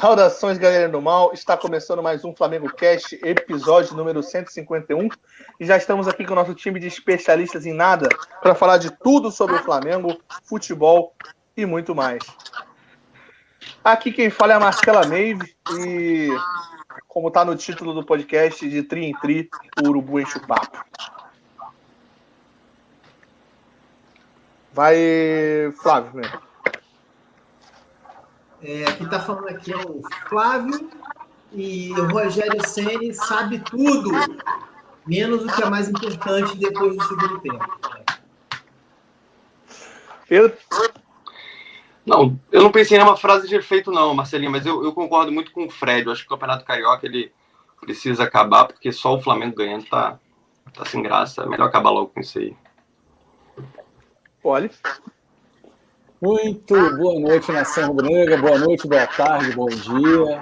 Saudações, galera do mal. Está começando mais um Flamengo Cast, episódio número 151. E já estamos aqui com o nosso time de especialistas em nada para falar de tudo sobre o Flamengo, futebol e muito mais. Aqui quem fala é a Marcela Neive e, como está no título do podcast, de tri em tri, o Urubu enche o papo. Vai, Flávio, né? Quem está falando aqui é o Flávio e o Rogério Ceni sabe tudo, menos o que é mais importante depois do segundo tempo. Pedro? Não, eu não pensei em nenhuma frase de efeito não, Marcelinho, mas eu concordo muito com o Fred. Eu acho que o Campeonato Carioca ele precisa acabar, porque só o Flamengo ganhando tá sem graça. É melhor acabar logo com isso aí. Olha. Muito boa noite, Nação Rubro-Negra, boa noite, boa tarde, bom dia.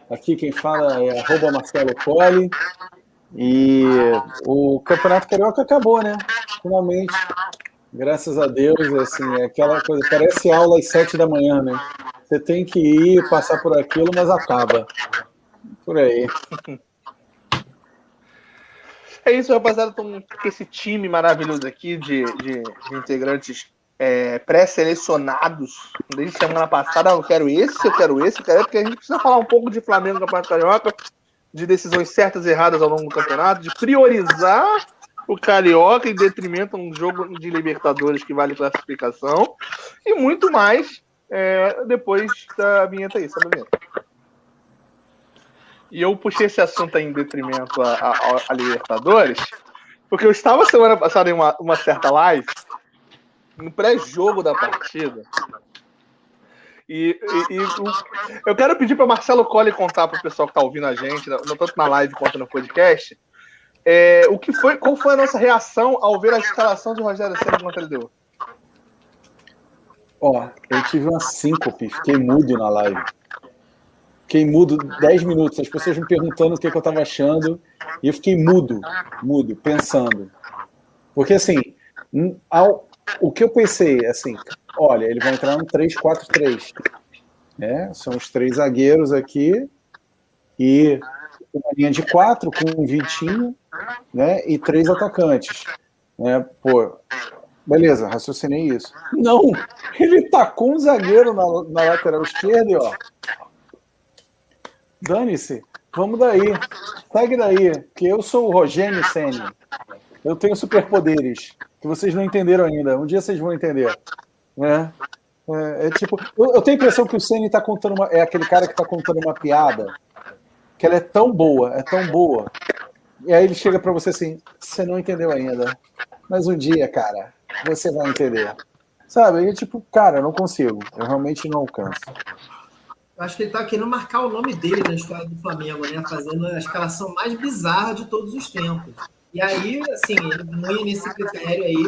Aqui quem fala é @Marcelo Colli. E o Campeonato Carioca acabou, né? Finalmente. Graças a Deus, assim, é aquela coisa, parece aula às 7 da manhã, né? Você tem que ir, passar por aquilo, mas acaba. Por aí. É isso, rapaziada. Estamos com esse time maravilhoso aqui de integrantes pré-selecionados. Desde semana passada, eu quero esse, porque a gente precisa falar um pouco de Flamengo no Campeonato Carioca, de decisões certas e erradas ao longo do campeonato, de priorizar o Carioca em detrimento a um jogo de Libertadores que vale classificação, e muito mais depois da vinheta aí, sabe a vinheta? E eu puxei esse assunto aí em detrimento a Libertadores, porque eu estava semana passada em uma certa live, no pré-jogo da partida, e eu quero pedir para Marcelo Colli contar para o pessoal que está ouvindo a gente, tanto na live quanto no podcast, qual foi a nossa reação ao ver a escalação de Rogério Ceni contra ele deu? Eu tive uma síncope, fiquei mudo na live. Fiquei mudo 10 minutos, as pessoas me perguntando o que eu estava achando, e eu fiquei mudo, pensando. Porque, assim, o que eu pensei, assim, olha, ele vai entrar no 3-4-3, né? São os 3 zagueiros aqui, e uma linha de 4 com um Vitinho, né? E 3 atacantes, né? Pô, beleza, raciocinei isso. Não, ele tacou um zagueiro na lateral esquerda e dane-se, vamos daí, segue daí, que eu sou o Rogério Ceni, eu tenho superpoderes, que vocês não entenderam ainda, um dia vocês vão entender, né? Tipo, eu tenho a impressão que o Ceni tá contando é aquele cara que tá contando uma piada, que ela é tão boa, e aí ele chega pra você assim, você não entendeu ainda, mas um dia, cara, você vai entender, sabe? E tipo, cara, eu não consigo, eu realmente não alcanço. Eu acho que ele tá querendo marcar o nome dele na história do Flamengo, né? Fazendo a escalação mais bizarra de todos os tempos. E aí, assim, ele ganha nesse critério aí,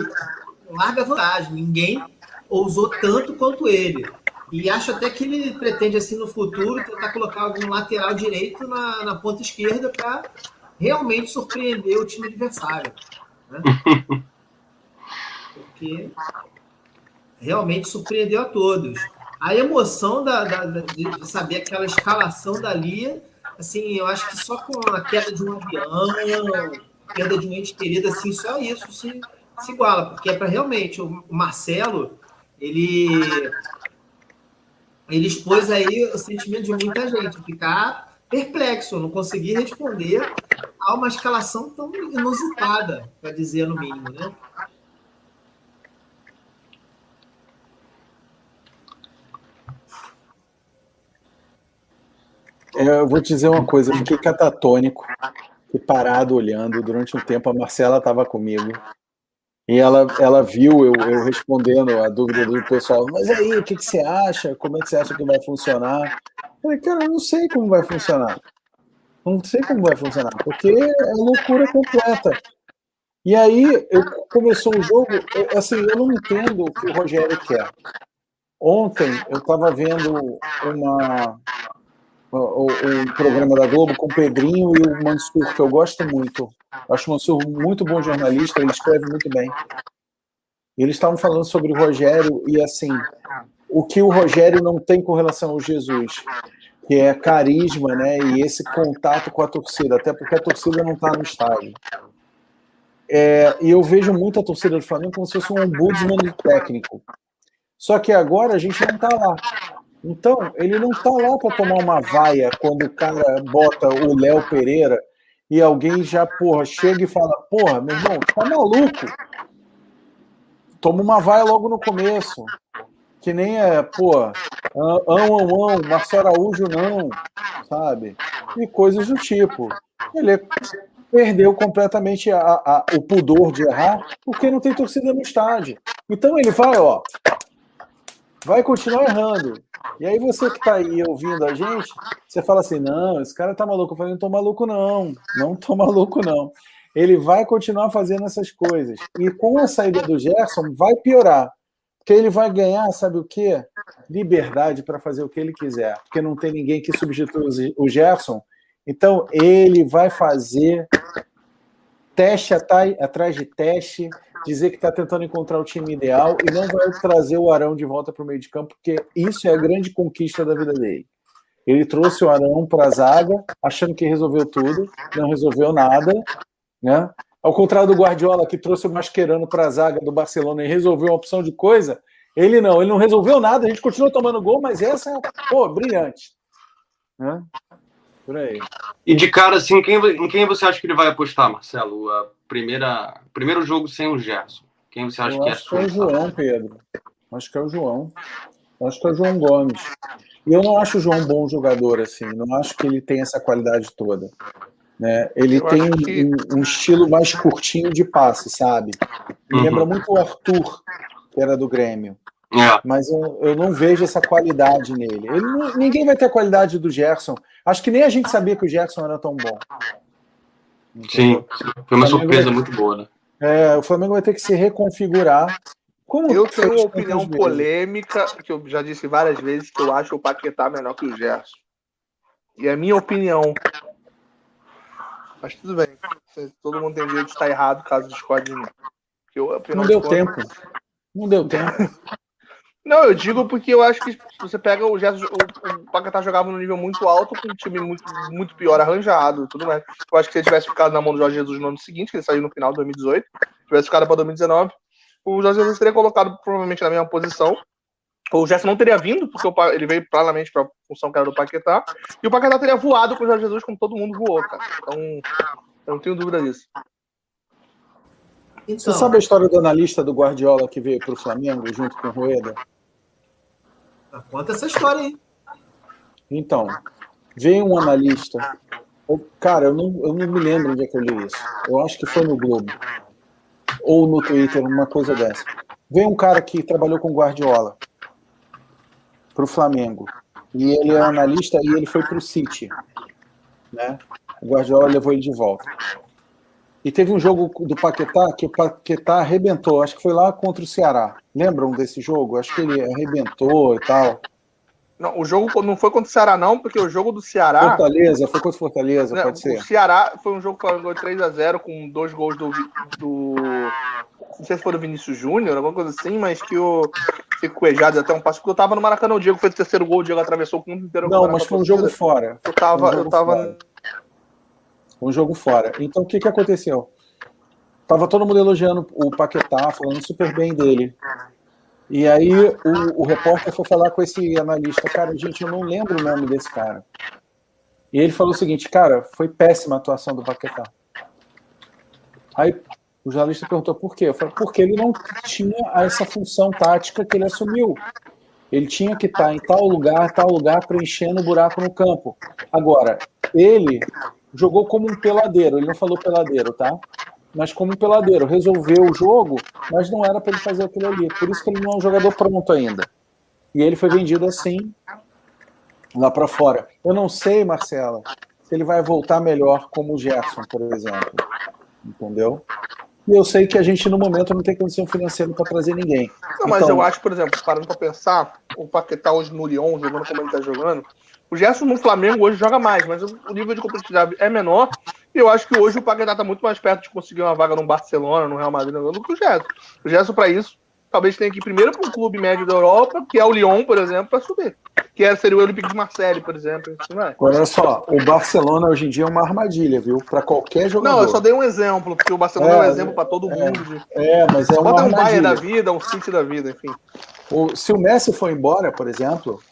larga vantagem. Ninguém ousou tanto quanto ele. E acho até que ele pretende, assim, no futuro, tentar colocar algum lateral direito na ponta esquerda para realmente surpreender o time adversário, né? Porque realmente surpreendeu a todos. A emoção de saber aquela escalação dali, assim, eu acho que só com a queda de um avião, perda de um ente querido, assim, só isso se iguala, porque é para realmente o Marcelo, ele expôs aí o sentimento de muita gente, ficar perplexo, não conseguir responder a uma escalação tão inusitada, para dizer no mínimo, né? Eu vou te dizer uma coisa, eu fiquei catatônico, fiquei parado olhando, durante um tempo a Marcela estava comigo, e ela viu eu respondendo a dúvida do pessoal, mas aí, o que você acha? Como é que você acha que vai funcionar? Eu falei, cara, eu não sei como vai funcionar, porque é loucura completa. E aí, começou o jogo, assim, eu não entendo o que o Rogério quer. Ontem, eu estava vendo um programa da Globo com o Pedrinho e o Mansur, que eu gosto muito. Acho o Mansur muito bom jornalista, ele escreve muito bem. E eles estavam falando sobre o Rogério e, assim, o que o Rogério não tem com relação ao Jesus. que é carisma, né? E esse contato com a torcida, até porque a torcida não está no estádio. E eu vejo muito a torcida do Flamengo como se fosse um ombudsman técnico. Só que agora a gente não está lá. Então, ele não está lá para tomar uma vaia quando o cara bota o Léo Pereira e alguém já, chega e fala, meu irmão, tá maluco? Toma uma vaia logo no começo. Que nem Marcelo Araújo não, sabe? E coisas do tipo. Ele perdeu completamente o pudor de errar porque não tem torcida no estádio. Então ele vai continuar errando. E aí você que tá aí ouvindo a gente, você fala assim, não, esse cara tá maluco. Eu falei, não tô maluco não tô maluco não. Ele vai continuar fazendo essas coisas. E com a saída do Gerson, vai piorar. Porque ele vai ganhar, sabe o quê? Liberdade para fazer o que ele quiser. Porque não tem ninguém que substitua o Gerson. Então, ele vai fazer teste atrás de teste, dizer que está tentando encontrar o time ideal e não vai trazer o Arão de volta para o meio de campo, porque isso é a grande conquista da vida dele. Ele trouxe o Arão para a zaga, achando que resolveu tudo, não resolveu nada, né? Ao contrário do Guardiola, que trouxe o Mascherano para a zaga do Barcelona e resolveu uma opção de coisa, ele não resolveu nada, a gente continua tomando gol, mas essa é, brilhante. Né? Por aí. E de cara, assim, em quem você acha que ele vai apostar, Marcelo? Primeiro jogo sem o Gerson. Quem você acha que é? Acho que é o João, Pedro. Acho que é o João. Acho que é o João Gomes. E eu não acho o João um bom jogador, assim. Não acho que ele tem essa qualidade toda. Né? Ele tem um estilo mais curtinho de passe, sabe? Me lembra muito o Arthur, que era do Grêmio. Mas eu não vejo essa qualidade nele. Ninguém vai ter a qualidade do Gerson. Acho que nem a gente sabia que o Gerson era tão bom. Entendeu? Sim, foi uma surpresa muito boa, né? O Flamengo vai ter que se reconfigurar. Eu tenho uma opinião polêmica, que eu já disse várias vezes, que eu acho o Paquetá menor que o Gerson. E é a minha opinião. Mas tudo bem. Todo mundo tem direito de estar errado caso discorde de mim. Não deu tempo. Não deu tempo. Não, eu digo porque eu acho que se você pega o Gerson, o Paquetá jogava num nível muito alto, com um time muito, muito pior arranjado, tudo mais. Eu acho que se ele tivesse ficado na mão do Jorge Jesus no ano seguinte, que ele saiu no final de 2018, tivesse ficado para 2019, o Jorge Jesus teria colocado provavelmente na mesma posição. O Gerson não teria vindo, porque ele veio claramente para a função que era do Paquetá, e o Paquetá teria voado com o Jorge Jesus como todo mundo voou, cara. Então, eu não tenho dúvida disso. Você sabe a história do analista do Guardiola que veio para o Flamengo junto com o Rueda? Conta essa história aí. Então, veio um analista. Cara, eu não me lembro onde é que eu li isso. Eu acho que foi no Globo. Ou no Twitter, uma coisa dessa. Veio um cara que trabalhou com o Guardiola para o Flamengo. E ele é analista e ele foi para o City. Né? O Guardiola levou ele de volta. E teve um jogo do Paquetá que o Paquetá arrebentou. Acho que foi lá contra o Ceará. Lembram desse jogo? Acho que ele arrebentou e tal. Não, o jogo não foi contra o Ceará, não, porque o jogo do Ceará... Fortaleza, foi contra o Fortaleza, pode ser. O Ceará foi um jogo que foi 3-0 com 2 gols do... Não sei se foi do Vinícius Júnior, alguma coisa assim, mas que o Cuejado até um passo, porque eu tava no Maracanã, o Diego fez o terceiro gol, o Diego atravessou o mundo inteiro. Não, mas foi um jogo fora. Eu tava... Um jogo fora. Então, o que aconteceu? Tava todo mundo elogiando o Paquetá, falando super bem dele. E aí, o repórter foi falar com esse analista. Cara, gente, eu não lembro o nome desse cara. E ele falou o seguinte, cara, foi péssima a atuação do Paquetá. Aí, o jornalista perguntou por quê? Eu falei, porque ele não tinha essa função tática que ele assumiu. Ele tinha que estar em tal lugar, preenchendo o buraco no campo. Agora, ele jogou como um peladeiro. Ele não falou peladeiro, tá? Mas como um peladeiro. Resolveu o jogo, mas não era para ele fazer aquilo ali. Por isso que ele não é um jogador pronto ainda. E ele foi vendido assim, lá para fora. Eu não sei, Marcela, se ele vai voltar melhor como o Gerson, por exemplo. Entendeu? E eu sei que a gente, no momento, não tem condição financeira para trazer ninguém. Não, mas eu acho, por exemplo, parando para pensar, o Paquetá hoje no Lyon, jogando como ele está jogando, o Gerson no Flamengo hoje joga mais, mas o nível de competitividade é menor. E eu acho que hoje o Paquetá está muito mais perto de conseguir uma vaga no Barcelona, no Real Madrid, do que o Gerson. O Gerson, para isso, talvez tenha que ir primeiro para um clube médio da Europa, que é o Lyon, por exemplo, para subir. Seria o Olympique de Marseille, por exemplo. Assim, Agora, olha só, o Barcelona hoje em dia é uma armadilha, viu? Para qualquer jogador. Não, eu só dei um exemplo, porque o Barcelona é um exemplo para todo mundo. Mas é uma Bota um armadilha. Bayern da vida, um City da vida, enfim. Se o Messi for embora, por exemplo,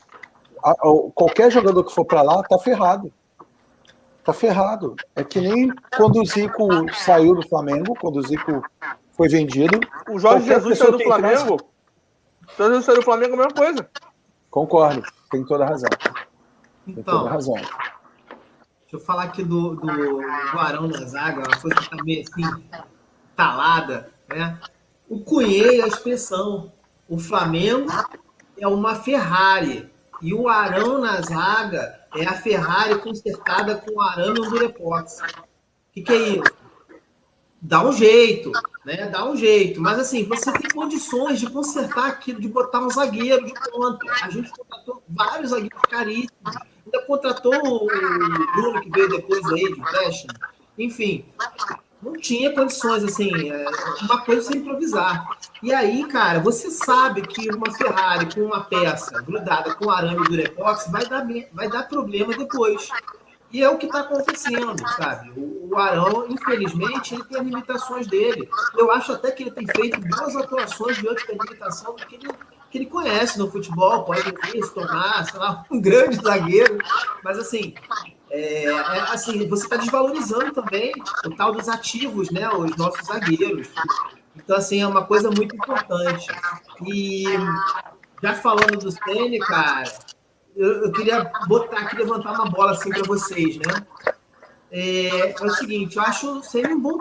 qualquer jogador que for para lá tá ferrado. Tá ferrado. É que nem quando o Zico saiu do Flamengo, quando o Zico foi vendido. O Jorge Jesus saiu do Flamengo. O Jorge Jesus saiu do Flamengo, a mesma coisa. Concordo, tem toda a razão. Então, toda a razão. Deixa eu falar aqui do Arão na zaga, uma coisa que tá meio assim, talada, né? O Cunhê é a expressão. O Flamengo é uma Ferrari. E o Arão na zaga é a Ferrari consertada com arame e durepox. O que é isso? Dá um jeito, né? Dá um jeito. Mas, assim, você tem condições de consertar aquilo, de botar um zagueiro de ponta. A gente contratou vários zagueiros caríssimos. Ainda contratou o Bruno, que veio depois aí, de empréstimo. Enfim, não tinha condições, assim, uma coisa sem improvisar. E aí, cara, você sabe que uma Ferrari com uma peça grudada com arame e durepox vai dar problema depois. E é o que está acontecendo, sabe? O Arão, infelizmente, ele tem as limitações dele. Eu acho até que ele tem feito boas atuações diante da limitação que ele conhece no futebol, pode se tornar, sei lá, um grande zagueiro. Mas, assim, assim você está desvalorizando também o tal dos ativos, né? Os nossos zagueiros. Então, assim, é uma coisa muito importante. E já falando do Ceni, cara, eu queria botar aqui, levantar uma bola assim para vocês, né? É o seguinte, eu acho o Ceni um bom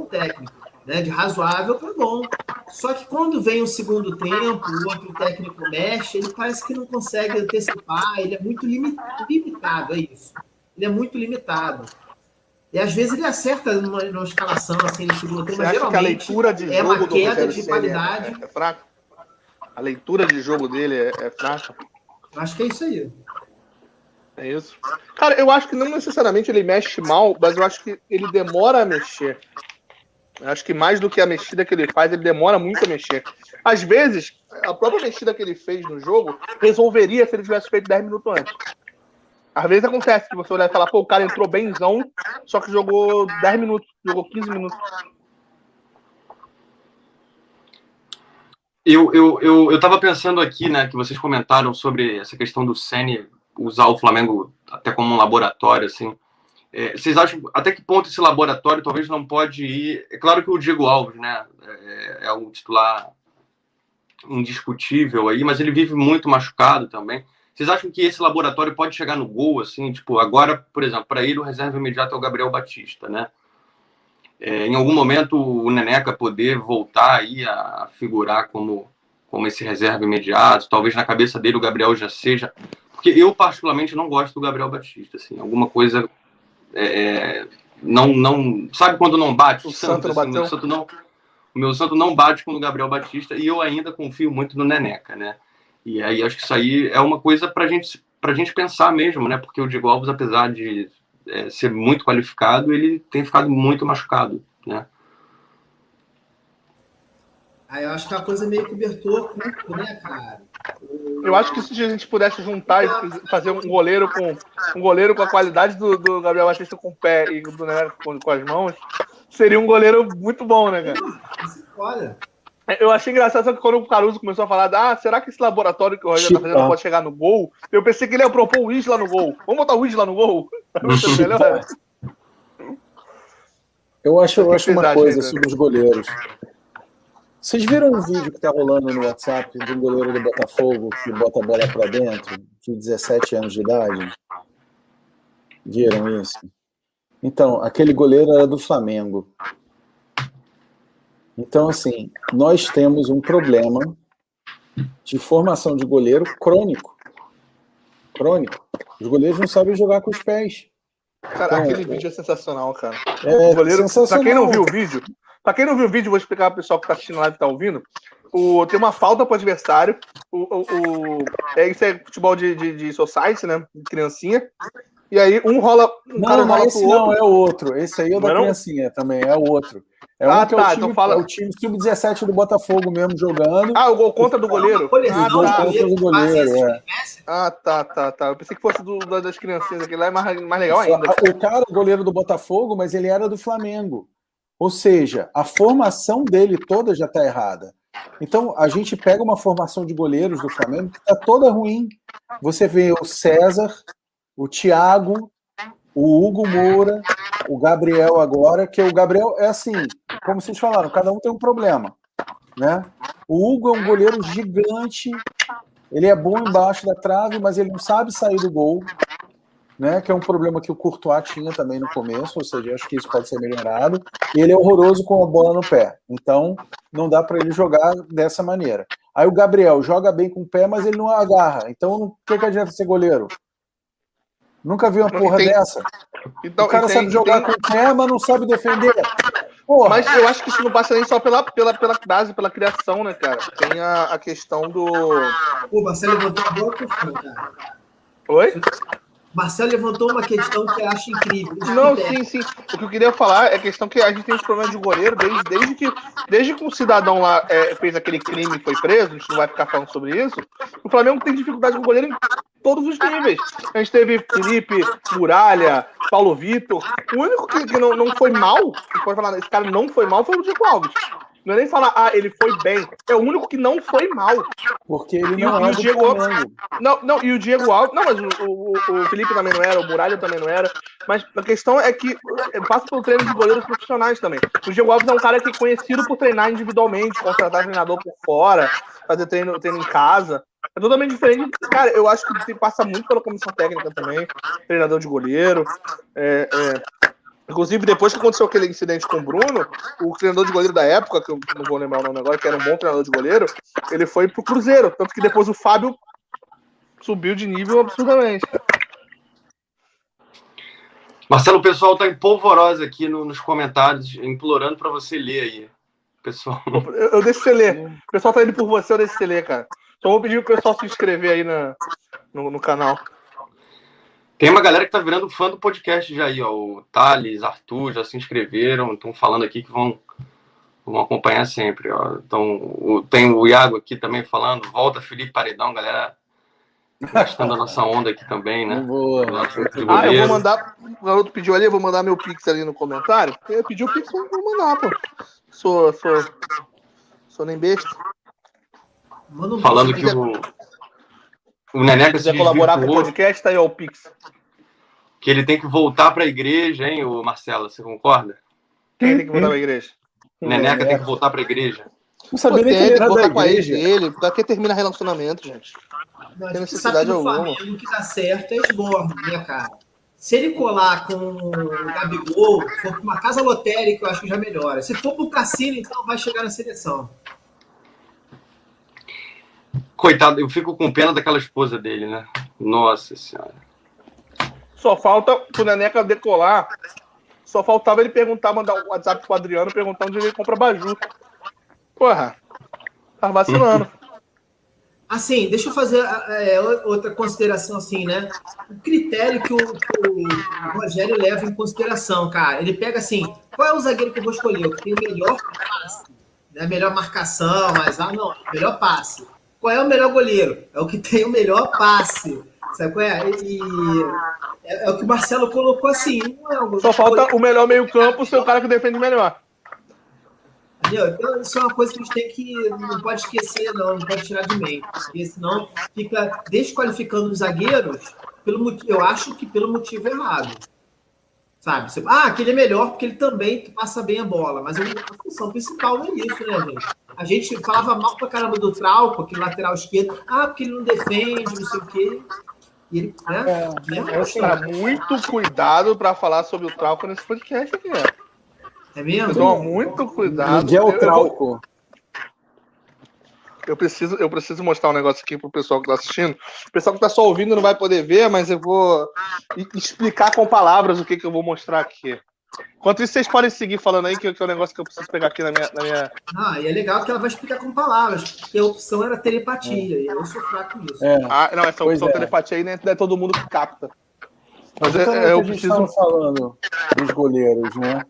técnico, né? De razoável para bom. Só que quando vem o segundo tempo, o outro técnico mexe, ele parece que não consegue antecipar, ele é muito limitado, é isso. Ele é muito limitado. E às vezes ele acerta numa escalação assim no segundo tempo, mas geralmente que a leitura de jogo uma queda de qualidade. É fraca? A leitura de jogo dele é fraca? Acho que é isso aí. É isso. Cara, eu acho que não necessariamente ele mexe mal, mas eu acho que ele demora a mexer. Eu acho que mais do que a mexida que ele faz, ele demora muito a mexer. Às vezes, a própria mexida que ele fez no jogo resolveria se ele tivesse feito 10 minutos antes. Às vezes acontece que você olhar e falar, pô, o cara entrou bemzão, só que jogou 10 minutos, jogou 15 minutos. Eu tava pensando aqui, né, que vocês comentaram sobre essa questão do Ceni usar o Flamengo até como um laboratório, assim. Vocês acham até que ponto esse laboratório talvez não pode ir... É claro que o Diego Alves, né, é um titular indiscutível aí, mas ele vive muito machucado também. Vocês acham que esse laboratório pode chegar no gol, assim, tipo, agora, por exemplo, para ele o reserva imediato é o Gabriel Batista, né? Em algum momento o Neneca poder voltar aí a figurar como esse reserva imediato, talvez na cabeça dele o Gabriel já seja... Porque eu, particularmente, não gosto do Gabriel Batista, assim, alguma coisa... não sabe quando não bate? O Santo não bateu? O meu Santo não bate com o Gabriel Batista e eu ainda confio muito no Neneca, né? E aí acho que isso aí é uma coisa pra gente pensar mesmo, né? Porque o Diego Alves, apesar de ser muito qualificado, ele tem ficado muito machucado, né? Aí eu acho que é uma coisa meio cobertor, né, cara? Eu acho que se a gente pudesse juntar e fazer um goleiro com a qualidade do Gabriel Batista com o pé e do Neneca com as mãos, seria um goleiro muito bom, né, cara? Olha. Eu achei engraçado, só que quando o Caruso começou a falar, será que esse laboratório que o Rogério tá fazendo pode chegar no gol? Eu pensei que ele ia propor o Isla no gol. Vamos botar o Isla no gol? Melhor. Eu acho uma coisa sobre os goleiros. Vocês viram um vídeo que tá rolando no WhatsApp de um goleiro do Botafogo que bota a bola para dentro, de 17 anos de idade? Viram isso? Então, aquele goleiro era do Flamengo. Então, assim, nós temos um problema de formação de goleiro crônico. Crônico. Os goleiros não sabem jogar com os pés. Cara, então, aquele vídeo é sensacional, cara. O goleiro, sensacional. Pra quem não viu o vídeo, vou explicar pro pessoal que tá assistindo a live e tá ouvindo. Tem uma falta pro adversário. Isso é futebol de society, né? De criancinha. E aí um rola. Não, esse não, é o outro. Esse aí é o da criancinha também, é o outro. É um que é o time, então fala... é o time sub-17 do Botafogo mesmo jogando. O gol contra do goleiro? O gol contra do goleiro, tá. Eu pensei que fosse das criancinhas, aquele lá é mais legal ainda. O cara, o goleiro do Botafogo, mas ele era do Flamengo. Ou seja, a formação dele toda já está errada. Então, a gente pega uma formação de goleiros do Flamengo que está toda ruim. Você vê o César, o Thiago, o Hugo Moura, o Gabriel agora, que o Gabriel é assim, como vocês falaram, cada um tem um problema, né? O Hugo é um goleiro gigante, ele é bom embaixo da trave, mas ele não sabe sair do gol, né? Que é um problema que o Courtois tinha também no começo, ou seja, acho que isso pode ser melhorado, e ele é horroroso com a bola no pé, então não dá para ele jogar dessa maneira. Aí o Gabriel joga bem com o pé, mas ele não agarra, então o que adianta ser goleiro? Nunca vi uma porra dessa. Então, o cara sabe jogar com o pé, mas não sabe defender. Porra. Mas eu acho que isso não passa nem só pela base, pela criação, né, cara? Tem a questão do... Pô, Marcelo levantou uma boa questão, cara. Oi? Marcelo levantou uma questão que eu acho incrível. Não, sim. O que eu queria falar é a questão que a gente tem esse problema de goleiro desde que um cidadão lá fez aquele crime e foi preso, a gente não vai ficar falando sobre isso, o Flamengo tem dificuldade com o goleiro em todos os níveis. A gente teve Felipe, Muralha, Paulo Vitor. O único que não foi mal, que pode falar, esse cara não foi mal, foi o Diego Alves. Não é nem falar, ele foi bem. É o único que não foi mal. Porque ele não é do Flamengo. Não, e o Diego Alves... Não, mas o Felipe também não era, o Muralha também não era. Mas a questão é que passa pelo treino de goleiros profissionais também. O Diego Alves é um cara que é conhecido por treinar individualmente, contratar treinador por fora, fazer treino em casa. É totalmente diferente. Cara, eu acho que passa muito pela comissão técnica também, treinador de goleiro. Inclusive, depois que aconteceu aquele incidente com o Bruno, o treinador de goleiro da época, que eu não vou lembrar o nome agora, que era um bom treinador de goleiro, ele foi pro Cruzeiro. Tanto que depois o Fábio subiu de nível absurdamente. Marcelo, o pessoal tá em polvorosa aqui nos comentários, implorando para você ler aí. Pessoal. Eu deixo você ler. O pessoal tá indo por você, eu deixo você ler, cara. Só vou pedir pro pessoal se inscrever aí no canal. Tem uma galera que tá virando fã do podcast já aí, ó. O Thales, Arthur já se inscreveram, estão falando aqui que vão acompanhar sempre, ó. Então, tem o Iago aqui também falando, volta Felipe Paredão, galera gostando da nossa onda aqui também, né? Boa. Eu vou mandar, o garoto pediu ali, eu vou mandar meu Pix ali no comentário. Ele pediu o Pix, eu vou mandar, pô. Sou nem besta. Falando que o Neneca se quiser colaborar com o podcast, tá aí ó, o Pix. Que ele tem que voltar para a igreja, hein, o Marcelo? Você concorda? Quem tem que voltar para a igreja? O Neneca tem que voltar para a igreja. Não sabia nem que ele era da igreja. Dele, porque termina relacionamento, gente. Não tem necessidade alguma. O Flamengo que dá certo é esborno, né, cara? Se ele colar com o Gabigol, for para uma casa lotérica, eu acho que já melhora. Se for para o cassino, então vai chegar na seleção. Coitado, eu fico com pena daquela esposa dele, né? Nossa Senhora. Só falta pro Neneca decolar. Só faltava ele mandar um WhatsApp pro Adriano perguntando onde ele compra baju. Porra, tá vacilando. Assim, deixa eu fazer outra consideração assim, né? O critério que o Rogério leva em consideração, cara. Ele pega assim, qual é o zagueiro que eu vou escolher? O que tem o melhor passe, né? Melhor marcação, mas melhor passe. Qual é o melhor goleiro? É o que tem o melhor passe. Sabe qual é? É o que o Marcelo colocou assim. Só falta o melhor meio-campo ser o cara que defende melhor. Entendeu? Então, isso é uma coisa que a gente não pode esquecer, não pode tirar de mente. Porque senão fica desqualificando os zagueiros, eu acho que pelo motivo errado. Sabe? Aquele é melhor porque ele também passa bem a bola. Mas a função principal não é isso, né, gente? A gente falava mal pra caramba do Trauco, aquele lateral esquerdo. Porque ele não defende, não sei o quê. E ele, muito cuidado para falar sobre o Trauco nesse podcast aqui, né? É mesmo? Toma muito cuidado. Miguel Trauco. Eu preciso mostrar um negócio aqui pro pessoal que tá assistindo. O pessoal que tá só ouvindo não vai poder ver, mas eu vou explicar com palavras o que eu vou mostrar aqui. Enquanto isso, vocês podem seguir falando aí, que é um negócio que eu preciso pegar aqui na minha... E é legal que ela vai explicar com palavras, porque a opção era telepatia, e eu sou fraco nisso. Essa opção telepatia aí não é todo mundo que capta. Mas a gente estava falando dos goleiros, né?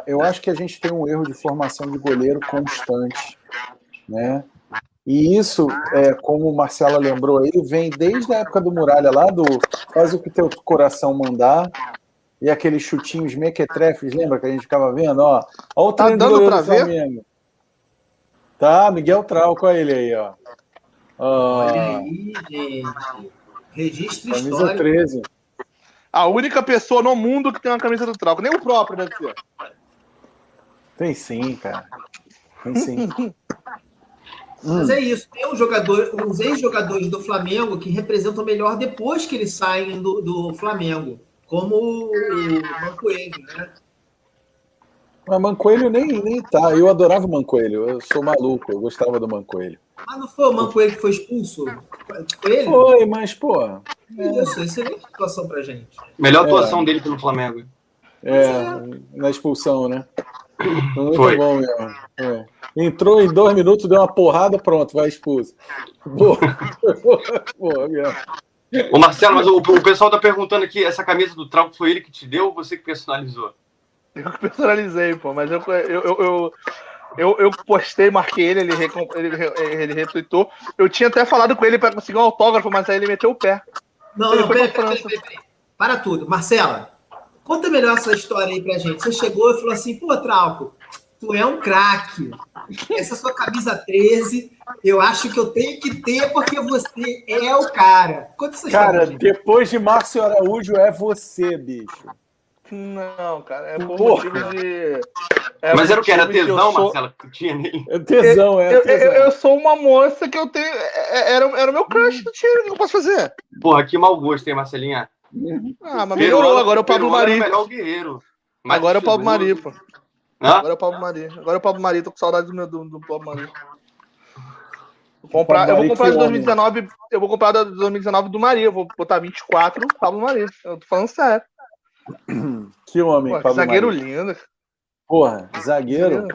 Eu acho que a gente tem um erro de formação de goleiro constante, né? E isso, como o Marcelo lembrou aí, vem desde a época do Muralha lá, do faz o que teu coração mandar, e aqueles chutinhos mequetrefes, lembra que a gente ficava vendo? Ó o Tá treino do dando goleiro pra do Flamengo. Tá, Miguel Trauco, olha ele aí, ó. Olha aí, gente. Registro Camisa histórico. 13. A única pessoa no mundo que tem uma camisa do Trauco. Nem o próprio deve ter. Tem sim, cara. Tem sim. Mas é isso. Tem uns ex-jogadores do Flamengo que representam melhor depois que eles saem do Flamengo. Como o Mancoelho, né? Mas Mancoelho nem tá. Eu adorava o Mancoelho. Eu sou maluco. Eu gostava do Mancoelho. Mas não foi o Mancoelho que foi expulso? Foi ele? Foi, mas, pô... Isso, excelente situação pra gente. Melhor atuação dele pelo Flamengo. Na expulsão, né? Muito Foi. bom mesmo. Entrou em 2 minutos, deu uma porrada, pronto, vai expulso. Boa mesmo. Ô Marcelo, mas o pessoal tá perguntando aqui, essa camisa do Trauco foi ele que te deu ou você que personalizou? Eu que personalizei, pô, mas eu postei, marquei ele retweetou. Eu tinha até falado com ele para conseguir um autógrafo, mas aí ele meteu o pé. Não, peraí. Para tudo. Marcela, conta melhor essa história aí pra gente. Você chegou e falou assim, pô, Trauco, tu é um craque. Essa sua camisa 13, eu acho que eu tenho que ter porque você é o cara. Conta essa história. Cara, depois de Márcio Araújo, é você, bicho. Não, cara, é por motivo de... Mas era o que? Era tesão, Marcelo, que tu tinha nele? Tesão. Eu sou uma moça que eu tenho... Era o meu crush do time, o que eu posso fazer? Porra, que mau gosto, hein, Marcelinha? Mas melhorou, agora é o Pablo Mari. Melhor o Guerreiro. Agora é o Pablo Mari, pô. Hã? Agora é o Pablo Mari, tô com saudade do Pablo Mari. Eu vou comprar de 2019, eu vou comprar de 2019 do Mari, eu vou botar 24 Pablo Mari. Eu tô falando sério. Que homem, Pô, Pablo zagueiro Mari. lindo. Porra, zagueiro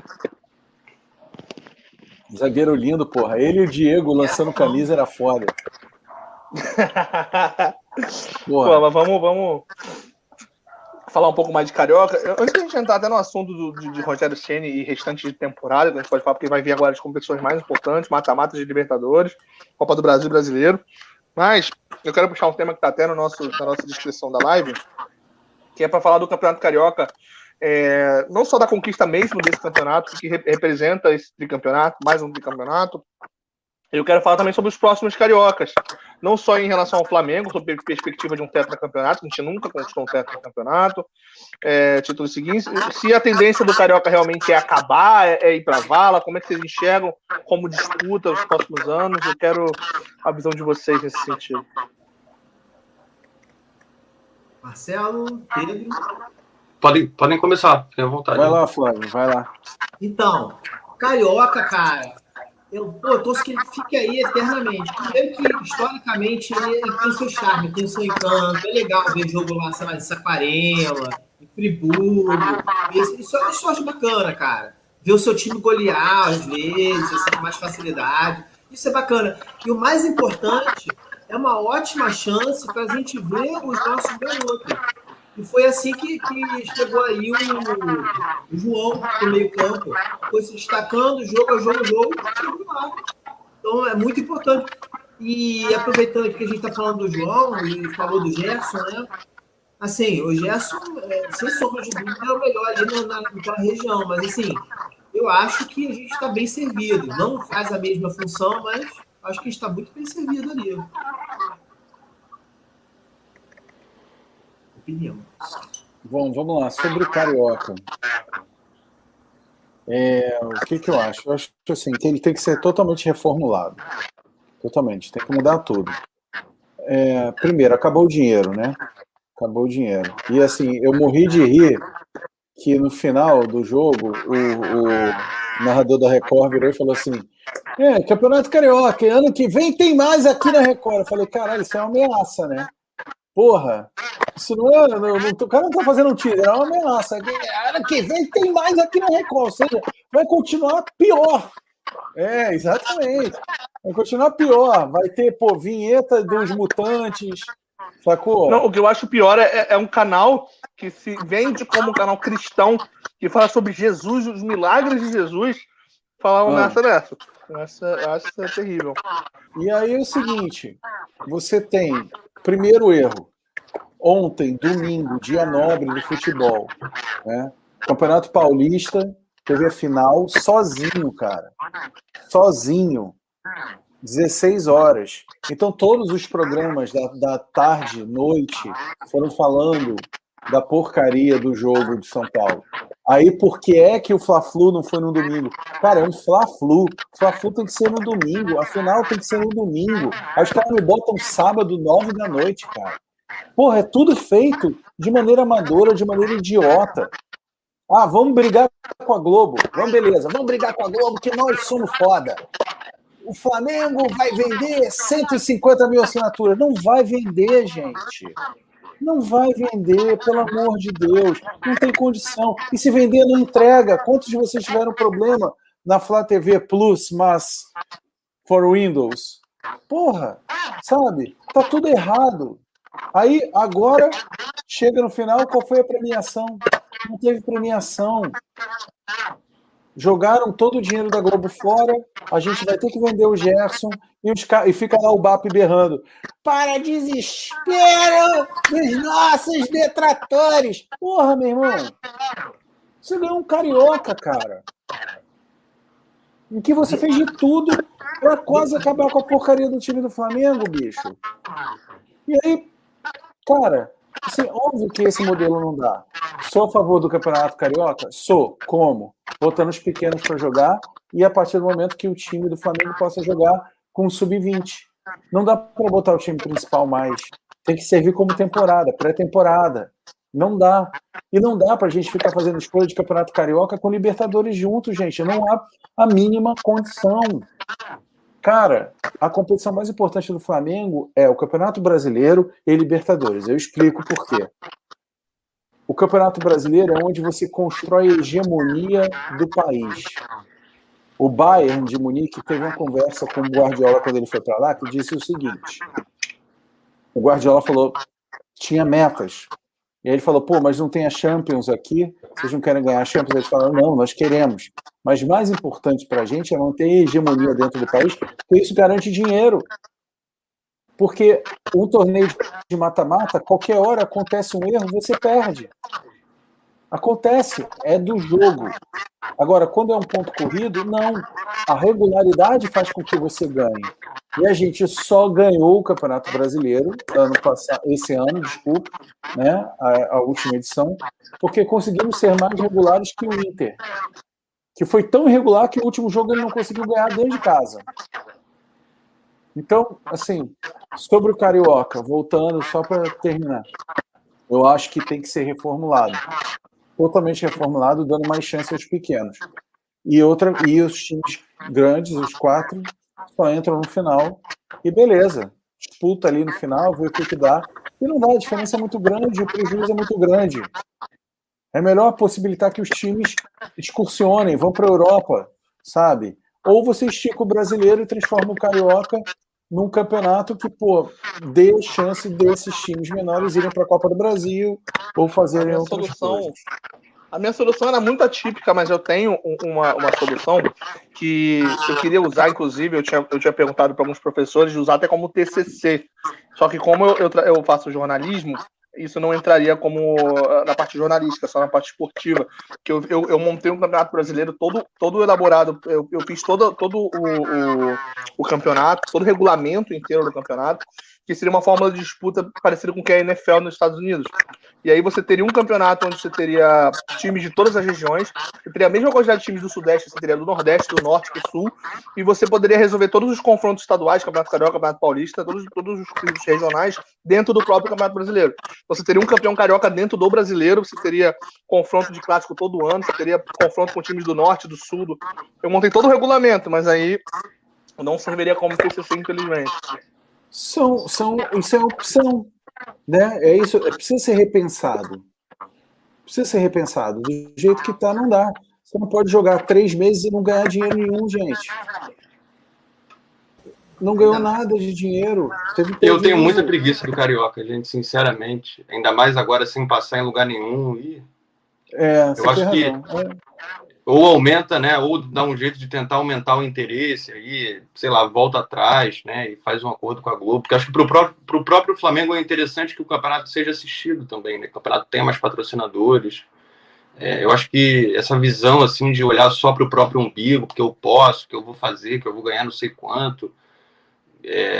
lindo, porra. Ele e o Diego lançando camisa era foda. Porra. Pô, mas vamos falar um pouco mais de Carioca. Antes de a gente entrar até no assunto de Rogério Ceni e restante de temporada, que a gente pode falar, porque vai vir agora as competições mais importantes, mata-mata de Libertadores, Copa do Brasil Brasileiro. Mas eu quero puxar um tema que está até na nossa descrição da live, que é para falar do Campeonato Carioca, não só da conquista mesmo desse campeonato, que representa esse tricampeonato, mais um tricampeonato. Eu quero falar também sobre os próximos cariocas, não só em relação ao Flamengo, sob perspectiva de um tetracampeonato, a gente nunca conquistou um tetracampeonato, título seguinte, se a tendência do Carioca realmente é acabar, é ir para a vala, como é que vocês enxergam como disputa os próximos anos? Eu quero a visão de vocês nesse sentido. Marcelo, Pedro. Podem começar, fiquem à vontade. Vai lá, Flávio, vai lá. Então, Carioca, cara, eu torço que ele fique aí eternamente. Primeiro que, historicamente, ele tem o seu charme, tem o seu encanto. É legal ver jogo lá, sei lá, em Saquarema, em Friburgo. Isso eu acho bacana, cara. Ver o seu time golear, às vezes, assim, com mais facilidade. Isso é bacana. E o mais importante, é uma ótima chance para a gente ver os nossos garotos. E foi assim que chegou aí o João do meio-campo. Foi se destacando, jogo a jogo, chegou lá. Então é muito importante. E aproveitando que a gente está falando do João e falou do Gerson, né? Assim, o Gerson, sem sombra de dúvida, é o melhor ali naquela região. Mas assim, eu acho que a gente está bem servido. Não faz a mesma função, mas acho que está muito bem servido ali. Opinião. Bom, vamos lá. Sobre o Carioca. O que eu acho? Eu acho assim, que ele tem que ser totalmente reformulado. Totalmente. Tem que mudar tudo. Primeiro, acabou o dinheiro, né? Acabou o dinheiro. E assim, eu morri de rir que no final do jogo o narrador da Record virou e falou assim: Campeonato Carioca, ano que vem tem mais aqui na Record. Eu falei, caralho, isso é uma ameaça, né? Porra, isso não é. O cara não tá fazendo um teaser, é uma ameaça. Ano que vem tem mais aqui na Record, ou seja, vai continuar pior. Exatamente. Vai continuar pior. Vai ter, vinheta dos mutantes, Sacou? Não, o que eu acho pior é um canal que se vende como um canal cristão, que fala sobre Jesus, os milagres de Jesus, falar uma ameaça dessa. Eu acho isso terrível. E aí é o seguinte, você tem, primeiro erro, ontem, domingo, dia nobre do futebol, né? Campeonato Paulista, teve a final sozinho, cara. Sozinho. 16 horas. Então todos os programas da tarde, noite, foram falando da porcaria do jogo de São Paulo. Aí por que é que o Fla-Flu não foi no domingo? Cara, é um Fla-Flu. O Fla-Flu tem que ser no domingo. A final tem que ser no domingo. Aí os caras me botam sábado, 9 da noite, cara. Porra, é tudo feito de maneira amadora, de maneira idiota. Ah, vamos brigar com a Globo. Vamos, beleza. Vamos brigar com a Globo que nós somos foda. O Flamengo vai vender 150 mil assinaturas. Não vai vender, gente. Não vai vender, pelo amor de Deus. Não tem condição. E se vender, não entrega. Quantos de vocês tiveram problema na Flá TV Plus, mas for Windows? Porra, sabe? Tá tudo errado. Aí, agora, chega no final, qual foi a premiação? Não teve premiação. Jogaram todo o dinheiro da Globo fora, a gente vai ter que vender o Gerson e fica lá o BAP berrando. Para desespero dos nossos detratores. Porra, meu irmão. Você ganhou um carioca, cara. Em que você fez de tudo para quase acabar com a porcaria do time do Flamengo, bicho. E aí, cara, assim, óbvio que esse modelo não dá. Sou a favor do Campeonato Carioca? Sou. Como? Botando os pequenos para jogar e a partir do momento que o time do Flamengo possa jogar com o sub-20. Não dá para botar o time principal mais. Tem que servir como temporada, pré-temporada. Não dá. E não dá para a gente ficar fazendo escolha de Campeonato Carioca com Libertadores juntos, gente. Não há a mínima condição. Cara, a competição mais importante do Flamengo é o Campeonato Brasileiro e Libertadores. Eu explico por quê. O Campeonato Brasileiro é onde você constrói a hegemonia do país. O Bayern de Munique teve uma conversa com o Guardiola quando ele foi para lá, que disse o seguinte. O Guardiola falou, tinha metas. E aí ele falou, pô, mas não tem a Champions aqui? Vocês não querem ganhar a Champions? Eles falaram, não, nós queremos. Mas mais importante para a gente é manter a hegemonia dentro do país, porque isso garante dinheiro. Porque um torneio de mata-mata, qualquer hora acontece um erro, você perde. Acontece, é do jogo. Agora, quando é um ponto corrido, não. A regularidade faz com que você ganhe. E a gente só ganhou o Campeonato Brasileiro esse ano, desculpa, né, a última edição, porque conseguimos ser mais regulares que o Inter, que foi tão irregular que o último jogo ele não conseguiu ganhar dentro de casa. Então, assim, sobre o Carioca, voltando só para terminar, eu acho que tem que ser reformulado. Totalmente reformulado, dando mais chance aos pequenos. E os times grandes, os 4, só entram no final e beleza. Disputa ali no final, vê o que dá. E não dá, a diferença é muito grande, o prejuízo é muito grande. É melhor possibilitar que os times excursionem, vão para a Europa, sabe? Ou você estica o brasileiro e transforma o carioca num campeonato que, pô, dê chance desses times menores irem para a Copa do Brasil ou fazerem outras coisas. A minha solução era muito atípica, mas eu tenho uma solução que eu queria usar, inclusive, eu tinha perguntado para alguns professores de usar até como TCC. Só que como eu faço jornalismo, isso não entraria como na parte jornalística, só na parte esportiva. Que eu montei um campeonato brasileiro todo elaborado. Eu fiz todo o campeonato, todo o regulamento inteiro do campeonato, que seria uma fórmula de disputa parecida com o que é a NFL nos Estados Unidos. E aí você teria um campeonato onde você teria times de todas as regiões, você teria a mesma quantidade de times do Sudeste, você teria do Nordeste, do Norte, do Sul, e você poderia resolver todos os confrontos estaduais, Campeonato Carioca, Campeonato Paulista, todos os regionais, dentro do próprio Campeonato Brasileiro. Você teria um campeão carioca dentro do brasileiro, você teria confronto de clássico todo ano, você teria confronto com times do Norte, do Sul. Eu montei todo o regulamento, mas aí não serviria como TCC, infelizmente. Isso é uma opção, né? Isso precisa ser repensado. Precisa ser repensado. Do jeito que tá, não dá. Você não pode jogar 3 meses e não ganhar dinheiro nenhum, gente. Não ganhou nada de dinheiro. Eu tenho muita preguiça do Carioca, gente, sinceramente. Ainda mais agora sem passar em lugar nenhum. Eu acho que ou aumenta, né? Ou dá um jeito de tentar aumentar o interesse aí, sei lá, volta atrás, né? E faz um acordo com a Globo. Porque acho que pro próprio Flamengo é interessante que o campeonato seja assistido também, né? Que o campeonato tenha mais patrocinadores. Eu acho que essa visão assim de olhar só para o próprio umbigo, porque eu posso, que eu vou fazer, que eu vou ganhar não sei quanto,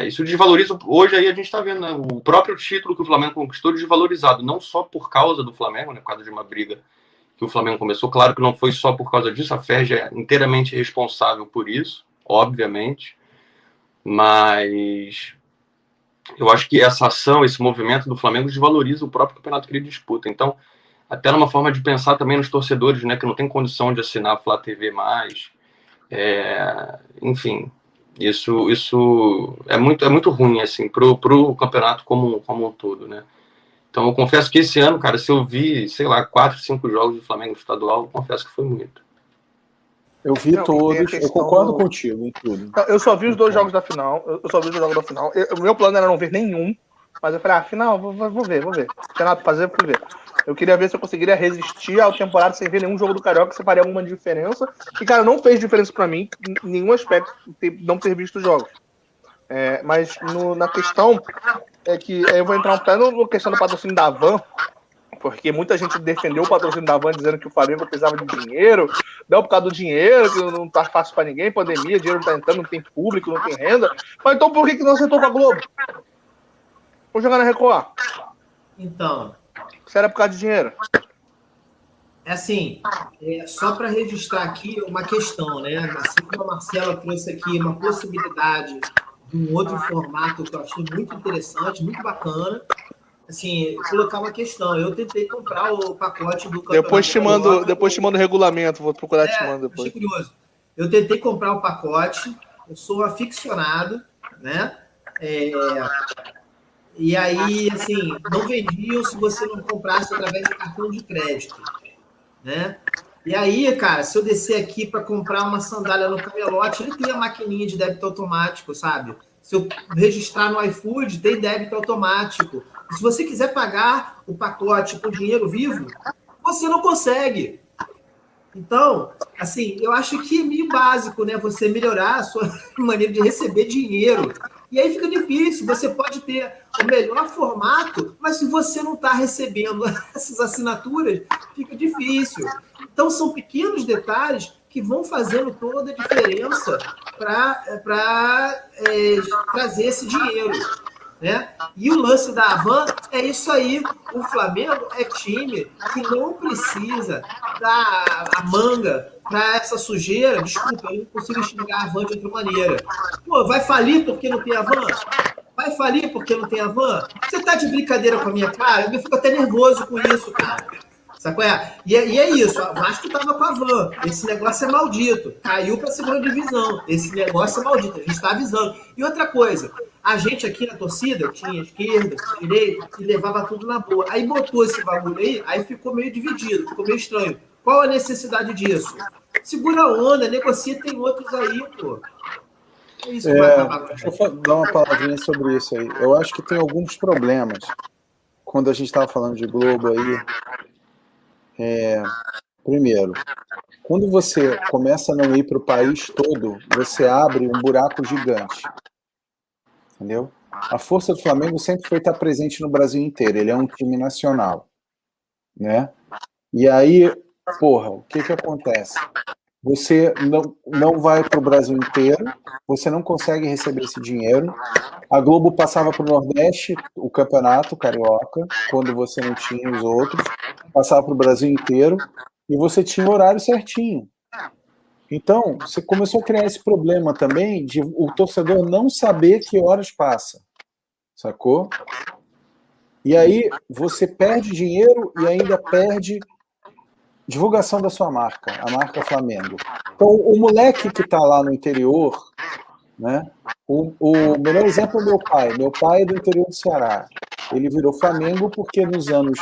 isso desvaloriza. Hoje aí a gente está vendo, né, o próprio título que o Flamengo conquistou desvalorizado, não só por causa do Flamengo, né, por causa de uma briga que o Flamengo começou. Claro que não foi só por causa disso, a Ferg é inteiramente responsável por isso, obviamente, mas eu acho que essa ação, esse movimento do Flamengo desvaloriza o próprio campeonato que ele disputa. Então, até numa forma de pensar também nos torcedores, né, que não tem condição de assinar a Flá TV mais. Enfim, isso é muito ruim assim, pro campeonato como um todo, né? Então, eu confesso que esse ano, cara, se eu vi, sei lá, 4, 5 jogos do Flamengo estadual, eu confesso que foi muito. Eu vi todos, eu concordo contigo em tudo. Eu só vi os 2 jogos da final. O meu plano era não ver nenhum, mas eu falei, afinal, vou ver. Renato, fui ver. Eu queria ver se eu conseguiria resistir à temporada sem ver nenhum jogo do Carioca, se faria alguma diferença. E, cara, não fez diferença pra mim, em nenhum aspecto, não ter visto os jogos. Mas na questão é que eu vou entrar um pé na questão do patrocínio da Havan, porque muita gente defendeu o patrocínio da Havan dizendo que o Flamengo precisava de dinheiro, não por causa do dinheiro, que não tá fácil pra ninguém, pandemia, dinheiro não tá entrando, não tem público, não tem renda. Mas então por que não acertou com a Globo? Vou jogar na Record. Então, se era por causa de dinheiro. Assim, só para registrar aqui uma questão, né? Assim como a Marcela trouxe aqui uma possibilidade de um outro formato que eu achei muito interessante, muito bacana. Assim, colocar uma questão. Eu tentei comprar o pacote do campeonato. Depois te mando o regulamento, vou procurar te mando depois. Achei curioso. Eu tentei comprar o pacote, eu sou aficionado, né? E aí, assim, não vendiam se você não comprasse através de cartão de crédito, né? E aí, cara, se eu descer aqui para comprar uma sandália no Camelote, ele tem a maquininha de débito automático, sabe? Se eu registrar no iFood, tem débito automático. E se você quiser pagar o pacote com dinheiro vivo, você não consegue. Então, assim, eu acho que é meio básico, né? Você melhorar a sua maneira de receber dinheiro. E aí fica difícil. Você pode ter o melhor formato, mas se você não está recebendo essas assinaturas, fica difícil. Então, são pequenos detalhes que vão fazendo toda a diferença para trazer esse dinheiro, né? E o lance da Havan é isso aí. O Flamengo é time que não precisa dar a manga para essa sujeira. Desculpa, eu não consigo enxergar a Havan de outra maneira. Pô, vai falir porque não tem Havan? Vai falir porque não tem Havan? Você tá de brincadeira com a minha cara? Eu fico até nervoso com isso, cara. Sabe qual é? E é isso, o Vasco estava com a Havan. Esse negócio é maldito. Caiu para a segunda divisão. Esse negócio é maldito. A gente está avisando. E outra coisa, a gente aqui na torcida tinha esquerda, direita, e levava tudo na boa. Aí botou esse bagulho aí ficou meio dividido, ficou meio estranho. Qual a necessidade disso? Segura a onda, negocia, tem outros aí, pô. É isso que vai acabar com a gente. Deixa eu dar uma palavrinha sobre isso aí. Eu acho que tem alguns problemas. Quando a gente estava falando de Globo aí, primeiro, quando você começa a não ir para o país todo, você abre um buraco gigante. Entendeu? A força do Flamengo sempre foi estar presente no Brasil inteiro. Ele é um time nacional, né? E aí, porra, o que acontece? Você não vai para o Brasil inteiro, você não consegue receber esse dinheiro. A Globo passava para o Nordeste o campeonato carioca, quando você não tinha os outros, passava para o Brasil inteiro, e você tinha o horário certinho. Então, você começou a criar esse problema também de o torcedor não saber que horas passa, sacou? E aí você perde dinheiro e ainda perde divulgação da sua marca, a marca Flamengo. Então, o moleque que está lá no interior, né? O melhor exemplo é meu pai. Meu pai é do interior do Ceará. Ele virou Flamengo porque nos anos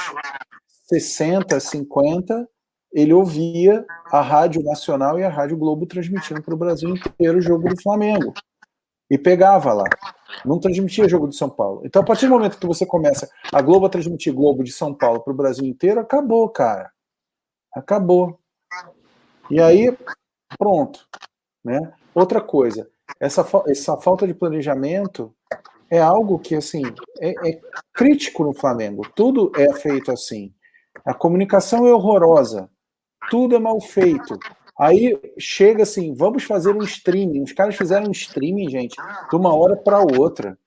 60, 50, ele ouvia a Rádio Nacional e a Rádio Globo transmitindo para o Brasil inteiro o jogo do Flamengo. e pegava lá. Não transmitia jogo de São Paulo. Então, a partir do momento que você começa a Globo a transmitir Globo de São Paulo para o Brasil inteiro, acabou, cara. Acabou. E aí, pronto. Né? Outra coisa, essa falta de planejamento é algo que, assim, é crítico no Flamengo. Tudo é feito assim. A comunicação é horrorosa. Tudo é mal feito. Aí chega assim, vamos fazer um streaming. Os caras fizeram um streaming, gente, de uma hora para outra.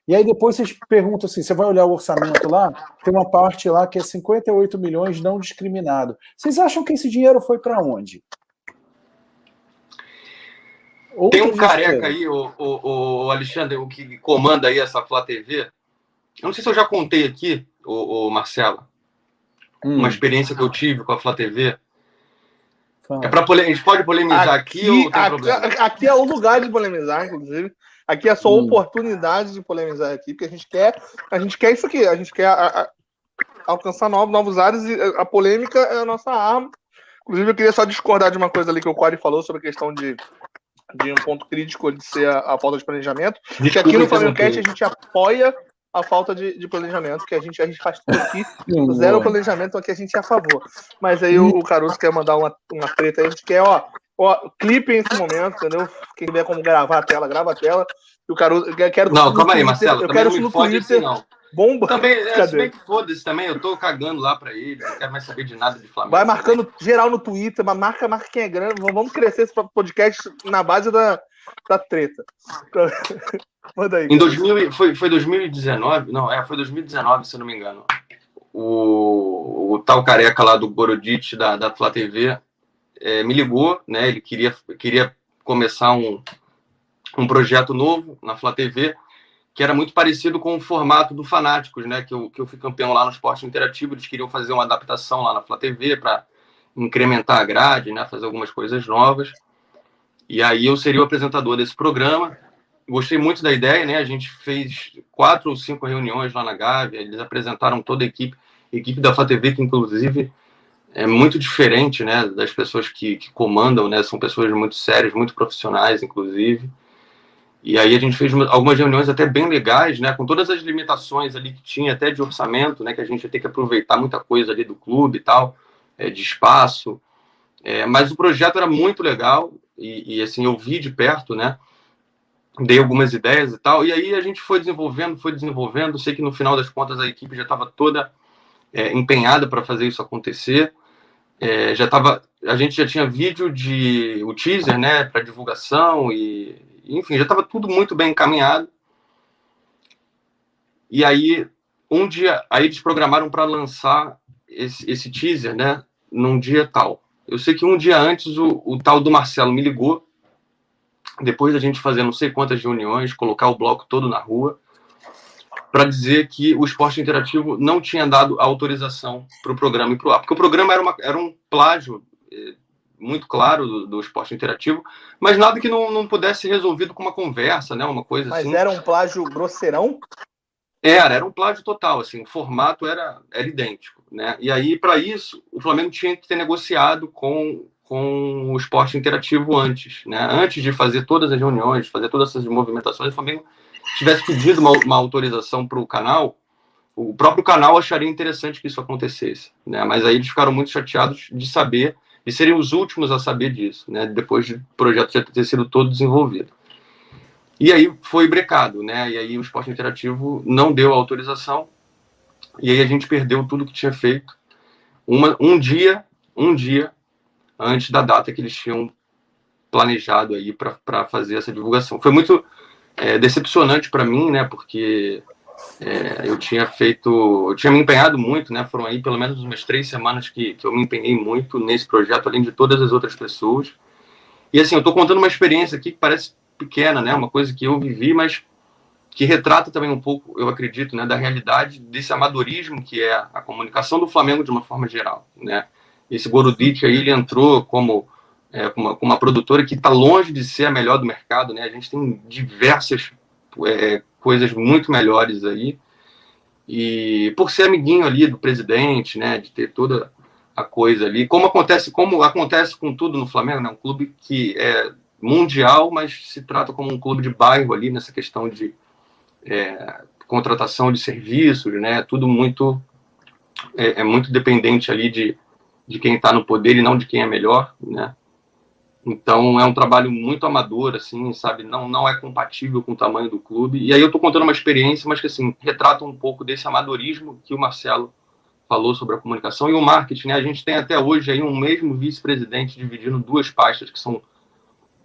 E aí depois vocês perguntam assim, você vai olhar o orçamento lá, tem uma parte lá que é 58 milhões não discriminado. Vocês acham que esse dinheiro foi para onde? Tem um careca aí, o Alexandre, o que comanda aí essa Flá TV. Eu não sei se eu já contei aqui, o Marcelo, uma experiência que eu tive com a Flá TV. A gente pode polemizar aqui ou tem problema? Aqui é o lugar de polemizar, inclusive. Aqui é só oportunidade de polemizar aqui, porque a gente quer isso aqui, a gente quer alcançar novos áreas e a polêmica é a nossa arma. Inclusive, eu queria só discordar de uma coisa ali que o Quari falou sobre a questão de um ponto crítico de ser a falta de planejamento. Que aqui no FlamengoCast a gente apoia a falta de planejamento, que a gente faz tudo aqui, zero planejamento, aqui a gente é a favor. Mas aí o Caruso quer mandar uma treta aí, a gente quer, clipe nesse momento, entendeu? Quem tiver como gravar a tela, grava a tela. E o Caruso, não, calma aí, Marcelo, eu quero isso no Twitter. Assim, não. Bomba. Também, se bem que foda-se também, eu tô cagando lá pra ele, não quero mais saber de nada de Flamengo. Vai marcando geral no Twitter, marca quem é grande, vamos crescer esse podcast na base da treta. Manda aí. Foi 2019? Não, foi 2019, se eu não me engano. O tal careca lá do Borodit, da Flá TV, me ligou, né? Ele queria começar um projeto novo na Flá TV, que era muito parecido com o formato do Fanáticos, né? Que eu fui campeão lá no Esporte Interativo. Eles queriam fazer uma adaptação lá na Flá TV para incrementar a grade, né? Fazer algumas coisas novas. E aí eu seria o apresentador desse programa. Gostei muito da ideia, né? A gente fez 4 ou 5 reuniões lá na Gávea. Eles apresentaram toda a equipe da Flá TV, que inclusive é muito diferente, né? Das pessoas que comandam, né? São pessoas muito sérias, muito profissionais, inclusive. E aí a gente fez algumas reuniões até bem legais, né? Com todas as limitações ali que tinha, até de orçamento, né? Que a gente ia ter que aproveitar muita coisa ali do clube e tal, de espaço. Mas o projeto era muito legal e assim, eu vi de perto, né? Dei algumas ideias e tal. E aí a gente foi desenvolvendo. Sei que no final das contas a equipe já estava toda empenhada para fazer isso acontecer. A gente já tinha vídeo o teaser, né? Para divulgação e... Enfim, já estava tudo muito bem encaminhado. E aí, um dia, aí eles programaram para lançar esse teaser, né? Num dia tal. Eu sei que um dia antes o tal do Marcelo me ligou, depois da gente fazer não sei quantas reuniões, colocar o bloco todo na rua, para dizer que o Esporte Interativo não tinha dado autorização para o programa ir para o ar. Porque o programa era um plágio muito claro do Esporte Interativo, mas nada que não pudesse ser resolvido com uma conversa, né? Uma coisa assim. Mas era um plágio grosseirão? Era um plágio total, assim, o formato era idêntico, né? E aí, para isso, o Flamengo tinha que ter negociado com o Esporte Interativo antes, né? Antes de fazer todas as reuniões, fazer todas essas movimentações, o Flamengo tivesse pedido uma autorização para o canal, o próprio canal acharia interessante que isso acontecesse, né? Mas aí eles ficaram muito chateados de saber, e seriam os últimos a saber disso, né? Depois do projeto já ter sido todo desenvolvido. E aí foi brecado, né? E aí o Esporte Interativo não deu a autorização, e aí a gente perdeu tudo que tinha feito um dia antes da data que eles tinham planejado aí para fazer essa divulgação. Foi muito decepcionante para mim, né? Porque eu tinha me empenhado muito, né? Foram aí pelo menos umas 3 semanas que eu me empenhei muito nesse projeto, além de todas as outras pessoas. E assim, eu estou contando uma experiência aqui que parece pequena, né? Uma coisa que eu vivi, mas que retrata também um pouco, eu acredito, né? Da realidade desse amadorismo que é a comunicação do Flamengo de uma forma geral, né? Esse Borodit aí, ele entrou como uma produtora que está longe de ser a melhor do mercado, né? A gente tem diversas coisas muito melhores aí, e por ser amiguinho ali do presidente, né, de ter toda a coisa ali, como acontece com tudo no Flamengo, né, um clube que mundial, mas se trata como um clube de bairro ali, nessa questão de contratação de serviços, né? Tudo muito muito dependente ali de quem está no poder e não de quem é melhor, né? Então é um trabalho muito amador, assim, sabe? Não é compatível com o tamanho do clube. E aí eu estou contando uma experiência, mas que assim retrata um pouco desse amadorismo que o Marcelo falou sobre a comunicação e o marketing, né? A gente tem até hoje aí um mesmo vice-presidente dividindo duas pastas que são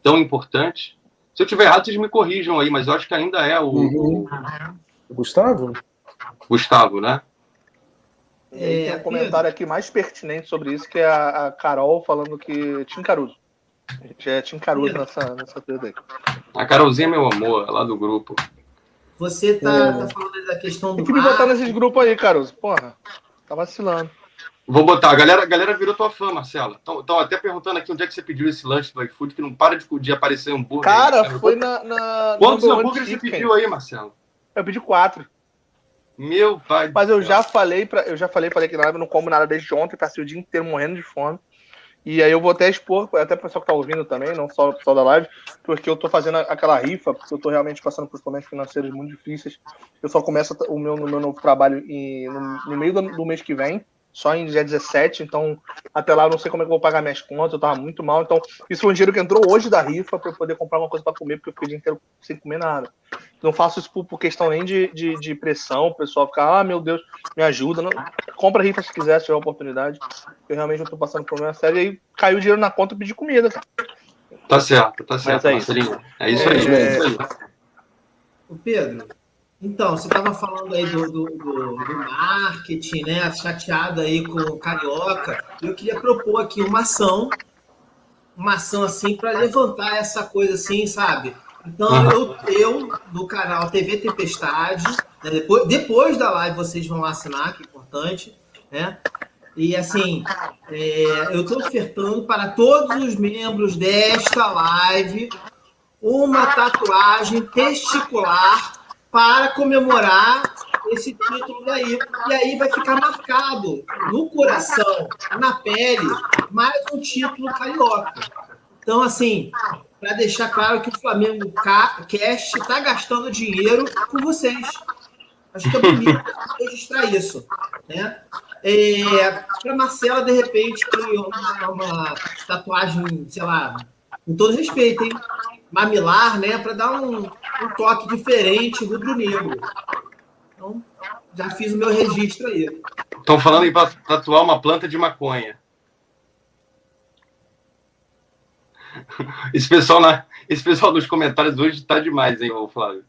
tão importantes. Se eu estiver errado, vocês me corrijam aí, mas eu acho que ainda é o Gustavo? Gustavo, né? Tem um comentário aqui mais pertinente sobre isso, que é a Carol falando que Tim Caruso. A gente é Tim Caruso nessa coisa aí. A Carolzinha é meu amor, é lá do grupo. Você tá falando da questão do Tem que me botar nesses grupos aí, Caruso. Porra, tá vacilando. Vou botar. A galera virou tua fã, Marcelo. Estão até perguntando aqui onde é que você pediu esse lanche do iFood, que não para de aparecer hambúrguer. Cara, aí, foi na Quantos hambúrgueres você pediu aí, Marcelo? Eu pedi 4. Meu pai. Mas eu já falei que na live eu não como nada desde ontem, passei o dia inteiro morrendo de fome. E aí eu vou até expor, até o pessoal que tá ouvindo também, não só o pessoal da live, porque eu tô fazendo aquela rifa, porque eu tô realmente passando por momentos financeiros muito difíceis. Eu só começo o meu novo trabalho no meio do mês que vem, só em dia 17, então até lá eu não sei como é que eu vou pagar minhas contas, eu tava muito mal, então isso foi um dinheiro que entrou hoje da rifa para eu poder comprar alguma coisa para comer, porque eu fiquei o dia inteiro sem comer nada. Não faço isso por questão nem de pressão, o pessoal fica, meu Deus, me ajuda. Não, compra a rifa se quiser, se tiver oportunidade. Eu realmente não tô passando por problema sério, e aí caiu o dinheiro na conta e pedi comida, cara. Tá certo, Marcelinho. É isso aí. O Pedro, então, você estava falando aí do marketing, né? Chateado aí com o Carioca. Eu queria propor aqui uma ação assim para levantar essa coisa assim, sabe? Então, eu do canal TV Tempestade, né? Depois da live vocês vão lá assinar, que é importante, né? E assim, eu estou ofertando para todos os membros desta live uma tatuagem testicular para comemorar esse título daí. E aí vai ficar marcado no coração, na pele, mais um título carioca. Então, assim, para deixar claro que o Flamengo Cast está gastando dinheiro com vocês. Acho que é bonito registrar isso, né? Para Marcela, de repente, uma tatuagem, sei lá, com todo respeito, hein? Mamilar, né? Para dar um toque diferente rubro-negro. Então, já fiz o meu registro aí. Estão falando em tatuar uma planta de maconha. Esse pessoal nos comentários hoje está demais, hein, Flávio?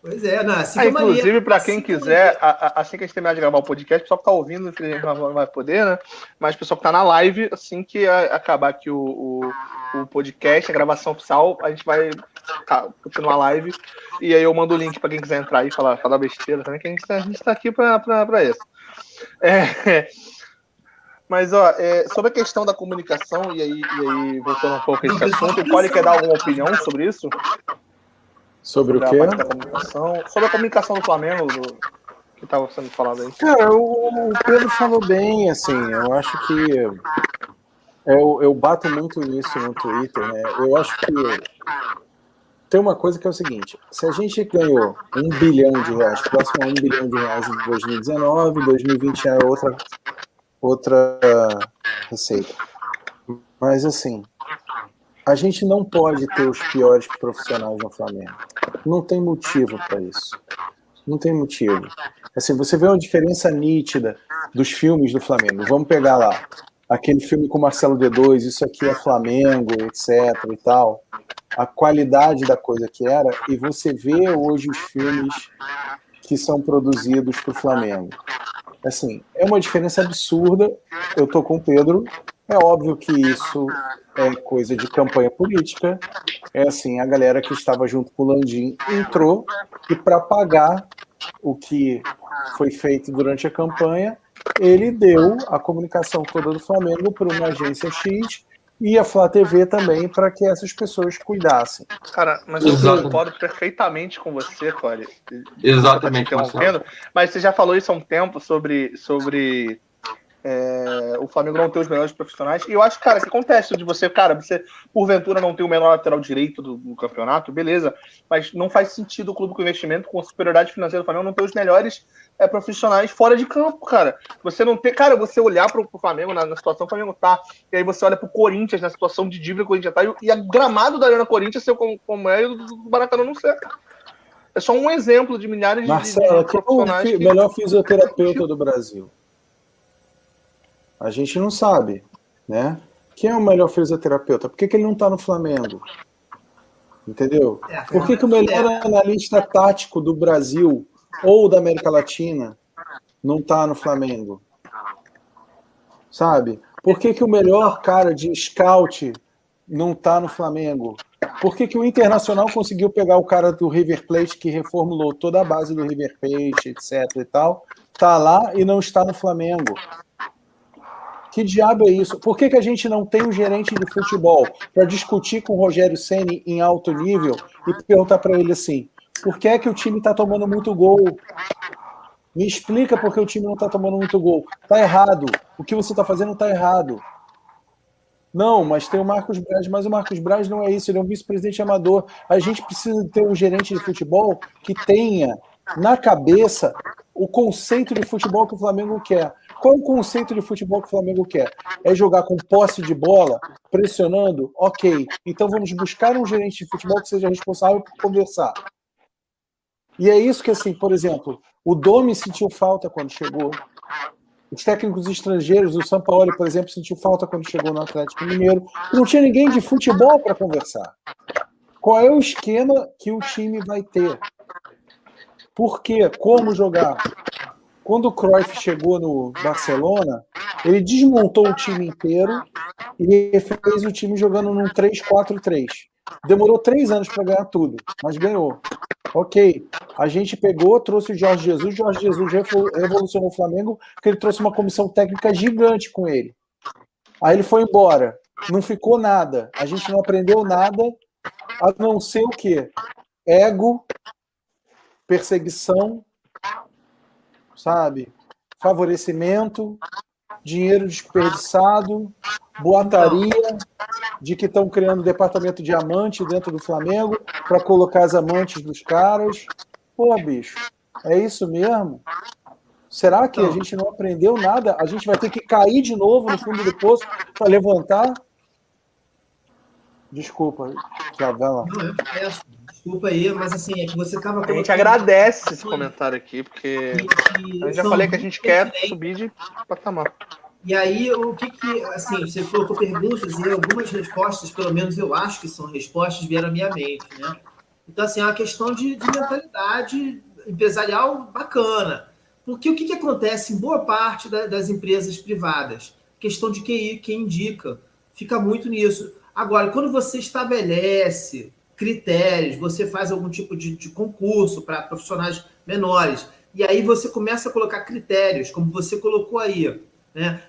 Pois é, né? Inclusive, para quem quiser, assim que a gente terminar de gravar o podcast, o pessoal que está ouvindo, infelizmente não vai poder, né? Mas o pessoal que está na live, assim que acabar aqui o podcast, a gravação oficial, a gente vai continuar a live. E aí eu mando o link para quem quiser entrar e falar besteira também, que a gente está aqui para isso. Mas, sobre a questão da comunicação, e aí voltando um pouco a esse assunto, o Cole quer dar alguma opinião sobre isso? Sobre o quê? Sobre a comunicação do Flamengo, que estava sendo falado aí. Cara, o Pedro falou bem, assim, eu acho que eu bato muito nisso no Twitter, né? Eu acho que tem uma coisa que é o seguinte: se a gente ganhou R$1 bilhão, próximo a R$1 bilhão em 2019, 2020 é outra receita. Mas assim, a gente não pode ter os piores profissionais no Flamengo. Não tem motivo para isso. Não tem motivo. Assim, você vê uma diferença nítida dos filmes do Flamengo. Vamos pegar lá aquele filme com Marcelo D2, Isso Aqui é Flamengo, etc. e tal. A qualidade da coisa que era, e você vê hoje os filmes que são produzidos para o Flamengo. Assim, é uma diferença absurda. Eu tô com o Pedro. É óbvio que isso é coisa de campanha política. É assim, a galera que estava junto com o Landim entrou e para pagar o que foi feito durante a campanha, ele deu a comunicação toda do Flamengo para uma agência X e a Flá TV também, para que essas pessoas cuidassem. Cara, mas eu concordo perfeitamente com você, Cole. Exatamente. Mas você já falou isso há um tempo sobre o Flamengo não ter os melhores profissionais. E eu acho, cara, que acontece de você porventura não ter o menor lateral direito do campeonato, beleza, mas não faz sentido o clube com investimento, com a superioridade financeira do Flamengo, não ter os melhores profissionais fora de campo, cara. Você não ter, cara, você olhar pro Flamengo na situação que o Flamengo tá, e aí você olha pro Corinthians na situação de dívida que o Corinthians tá, e a gramado da Arena Corinthians ser como é, e o do Maracanã não ser, cara. É só um exemplo de milhares Marcelo, de profissionais. quem é o melhor fisioterapeuta do Brasil? A gente não sabe, né? Quem é o melhor fisioterapeuta? Por que ele não está no Flamengo? Entendeu? Por que o melhor analista tático do Brasil ou da América Latina não está no Flamengo? Sabe? Por que o melhor cara de scout não está no Flamengo? Por que o Internacional conseguiu pegar o cara do River Plate, que reformulou toda a base do River Plate, etc e tal, tá lá e não está no Flamengo? Que diabo é isso? Por que a gente não tem um gerente de futebol para discutir com o Rogério Ceni em alto nível e perguntar para ele assim, por que é que o time está tomando muito gol? Me explica por que o time não está tomando muito gol. Está errado. O que você está fazendo está errado. Não, mas tem o Marcos Braz, mas o Marcos Braz não é isso, ele é um vice-presidente amador. A gente precisa ter um gerente de futebol que tenha na cabeça o conceito de futebol que o Flamengo quer. Qual o conceito de futebol que o Flamengo quer? É jogar com posse de bola, pressionando? Ok. Então vamos buscar um gerente de futebol que seja responsável por conversar. E é isso que, assim, por exemplo, o Domi sentiu falta quando chegou. Os técnicos estrangeiros, o Sampaoli, por exemplo, sentiu falta quando chegou no Atlético Mineiro. Não tinha ninguém de futebol para conversar. Qual é o esquema que o time vai ter? Por quê? Como jogar? Quando o Cruyff chegou no Barcelona, ele desmontou o time inteiro e fez o time jogando num 3-4-3. Demorou 3 anos para ganhar tudo, mas ganhou. Ok, a gente pegou, trouxe o Jorge Jesus revolucionou o Flamengo, porque ele trouxe uma comissão técnica gigante com ele. Aí ele foi embora, não ficou nada, a gente não aprendeu nada, a não ser o quê? Ego, perseguição, sabe? Favorecimento, dinheiro desperdiçado, boataria, de que estão criando departamento de amante dentro do Flamengo para colocar as amantes dos caras. Pô, bicho, é isso mesmo? Será que a gente não aprendeu nada? A gente vai ter que cair de novo no fundo do poço para levantar? Desculpa, Chavela. Não, eu peço. Desculpa aí, mas assim, é que você estava... A gente agradece esse comentário aqui, porque eu já falei que a gente quer subir de patamar. E aí, o que assim, você colocou perguntas e algumas respostas, pelo menos eu acho que são respostas, vieram à minha mente, né? Então, assim, é uma questão de mentalidade empresarial bacana. Porque o que acontece em boa parte das empresas privadas? Questão de quem indica. Fica muito nisso. Agora, quando você estabelece critérios, você faz algum tipo de concurso para profissionais menores, e aí você começa a colocar critérios, como você colocou aí, né?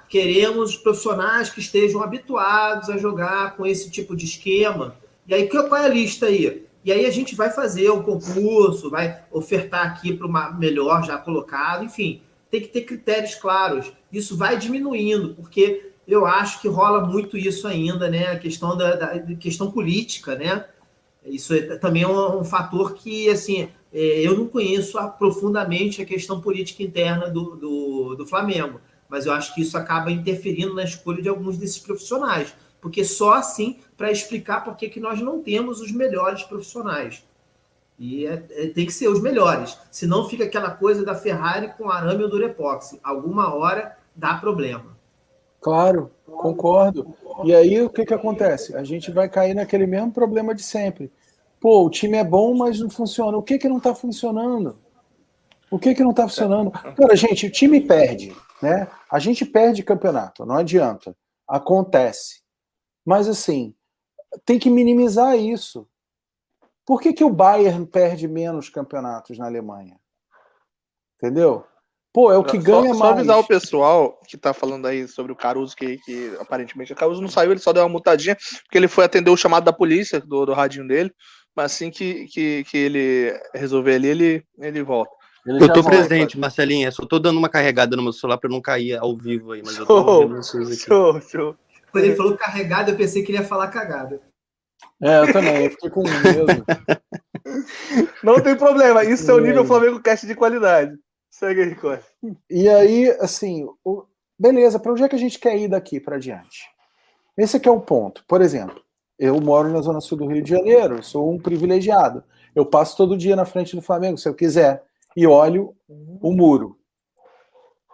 Queremos profissionais que estejam habituados a jogar com esse tipo de esquema. E aí, qual é a lista aí? E aí a gente vai fazer um concurso, vai ofertar aqui para uma melhor já colocado, enfim, tem que ter critérios claros. Isso vai diminuindo, porque eu acho que rola muito isso ainda, né? A questão da questão política, né? Isso também é um fator que, assim, eu não conheço profundamente a questão política interna do Flamengo, mas eu acho que isso acaba interferindo na escolha de alguns desses profissionais, porque só assim para explicar por que nós não temos os melhores profissionais. E tem que ser os melhores, senão fica aquela coisa da Ferrari com arame ou durepoxi. Alguma hora dá problema. Claro, concordo. E aí o que acontece? A gente vai cair naquele mesmo problema de sempre. Pô, o time é bom, mas não funciona. O que não está funcionando? O que não está funcionando? Cara, gente, o time perde, né? A gente perde campeonato, não adianta. Acontece. Mas assim, tem que minimizar isso. Por que o Bayern perde menos campeonatos na Alemanha? Entendeu? Pô, é o que ganha mais. Só avisar o pessoal que tá falando aí sobre o Caruso, que aparentemente o Caruso não saiu, ele só deu uma mutadinha, porque ele foi atender o chamado da polícia, do radinho dele, mas assim que ele resolver ali, ele volta. Ele Eu já tô volta. presente, Marcelinha. Só tô dando uma carregada no meu celular pra não cair ao vivo aí, mas eu tô Show, ouvindo vocês aqui. show. Quando ele falou carregado, eu pensei que ele ia falar cagada. Eu também, eu fiquei com medo. Não tem problema, isso é o nível aí? Flamengo Cast de qualidade. Segue aí, Costa. E aí, assim, beleza, para onde é que a gente quer ir daqui para diante? Esse aqui é o ponto. Por exemplo, eu moro na zona sul do Rio de Janeiro, sou um privilegiado. Eu passo todo dia na frente do Flamengo, se eu quiser, e olho o muro.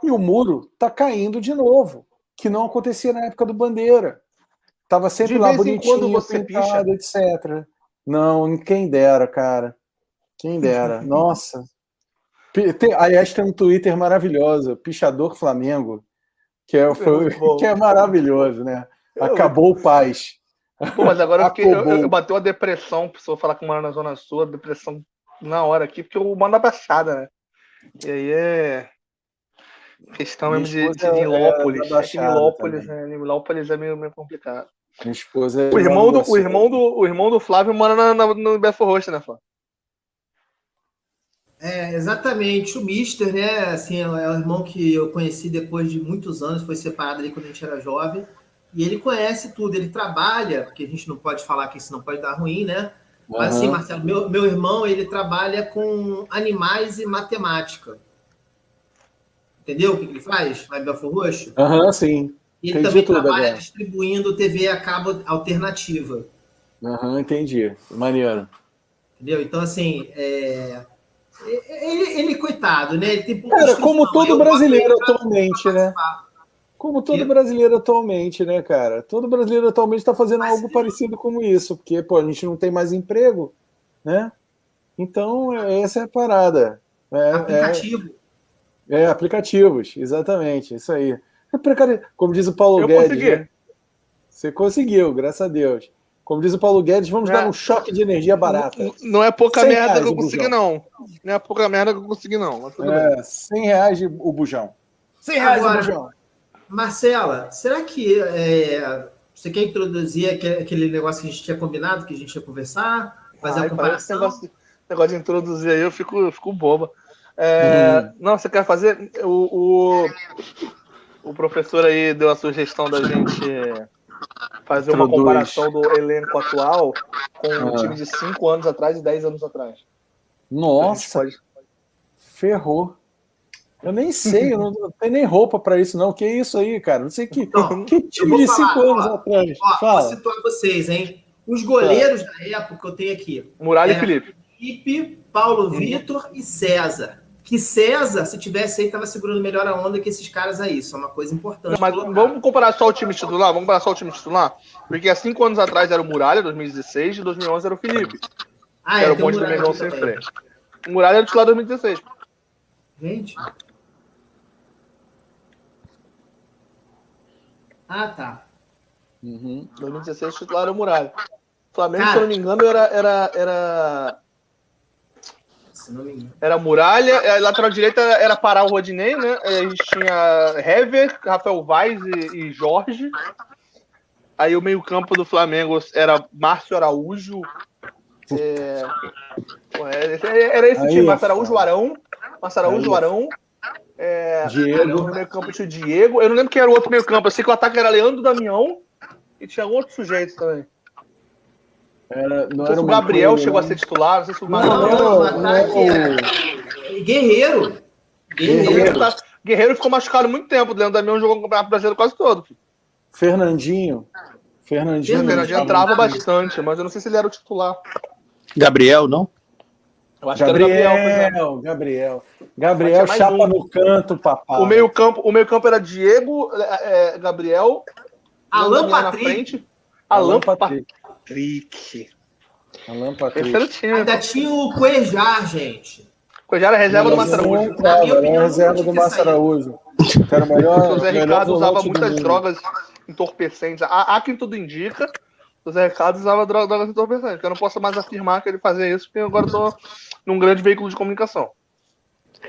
E o muro tá caindo de novo, que não acontecia na época do Bandeira. Tava sempre De lá vez em quando bonitinho, você pintado, etc. Não, quem dera, cara. Quem dera. Nossa. Aliás, tem um Twitter maravilhoso, Pichador Flamengo, que é maravilhoso, né? Acabou o paz. Pô, mas agora Acabou. eu bateu a depressão, se eu falar que eu moro na Zona Sul, a depressão na hora aqui, porque eu mando a baixada, né? E aí é questão mesmo de Nilópolis. da Baixada Nilópolis é meio complicado. Minha esposa é O irmão do Flávio mora no Belfort Roxo, né, Flávio? Exatamente. O Mister, né? Assim, é o irmão que eu conheci depois de muitos anos, foi separado ali quando a gente era jovem. E ele conhece tudo, ele trabalha, porque a gente não pode falar que isso não pode dar ruim, né? Mas assim, Marcelo, meu irmão, ele trabalha com animais e matemática. Entendeu o que ele faz lá em Belfort Roxo? Sim. E ele também trabalha distribuindo TV a cabo alternativa. Entendi. Maneiro. Entendeu? Então, assim, ele coitado, né? Ele tem cara, como todo brasileiro atualmente, né? Como todo brasileiro atualmente, né, cara? Todo brasileiro atualmente está fazendo algo parecido com isso, porque, pô, a gente não tem mais emprego, né? Então, essa é a parada. Aplicativo. Aplicativos, exatamente, isso aí. Como diz o Paulo Guedes, consegui. Né? Você conseguiu, graças a Deus. Como diz o Paulo Guedes, vamos dar um choque de energia barata. Não é pouca merda que eu consegui, não. Não é pouca merda que eu consegui, não. Mas tudo bem. R$100 o bujão. R$100 o bujão. Marcela, será que você quer introduzir aquele negócio que a gente tinha combinado, que a gente ia conversar? Fazer a comparação? Esse negócio de introduzir aí, eu fico boba. Não, você quer fazer... O professor aí deu a sugestão da gente fazer uma comparação do elenco atual com um time de 5 anos atrás e 10 anos atrás. Nossa, ferrou. Eu nem sei, eu não tenho nem roupa para isso, não. Que isso aí, cara? Não sei que time de 5 anos atrás. Vou situar vocês, hein? Os goleiros da época eu tenho aqui. Muralha e Felipe. Felipe, Paulo Vitor e César. Que César, se tivesse aí, estava segurando melhor a onda que esses caras aí. Isso é uma coisa importante. Mas vamos comparar só o time titular? Porque há 5 anos atrás era o Muralha, 2016, e 2011 era o Felipe. Era o bonde do Mengão sem freio. O Muralha era o titular 2016. Gente. Tá. 2016 o titular era o Muralha. O Flamengo, se eu não me engano, era Muralha, a lateral direita era Pará, o Rodinei, né? A gente tinha Hever, Rafael Vaz e Jorge. Aí o meio-campo do Flamengo era Márcio Araújo. Era esse time, Márcio Araújo, Arão. Diego. No meio-campo tinha o Diego. Eu não lembro quem era o outro meio-campo. Eu sei que o ataque era Leandro Damião e tinha outro sujeito também. Não sei se o Gabriel chegou a ser titular, não sei se o Guerreiro. Guerreiro ficou machucado há muito tempo. O Leandro Damião jogou no Campeonato Brasileiro quase todo. Fernandinho entrava bastante, mas eu não sei se ele era o titular. Gabriel, não? Eu acho que era Gabriel chapa no canto, papai. O meio-campo era Diego, Gabriel, Alan Patrick. Alan Patrick. Ainda tinha o Cuejar, gente. Cuejar era reserva do Márcio Araújo. Reserva do Márcio Araújo. O Zé Ricardo usava muitas drogas entorpecentes. Há quem tudo indica. O Zé Ricardo usava drogas entorpecentes. Eu não posso mais afirmar que ele fazia isso, porque agora estou num grande veículo de comunicação.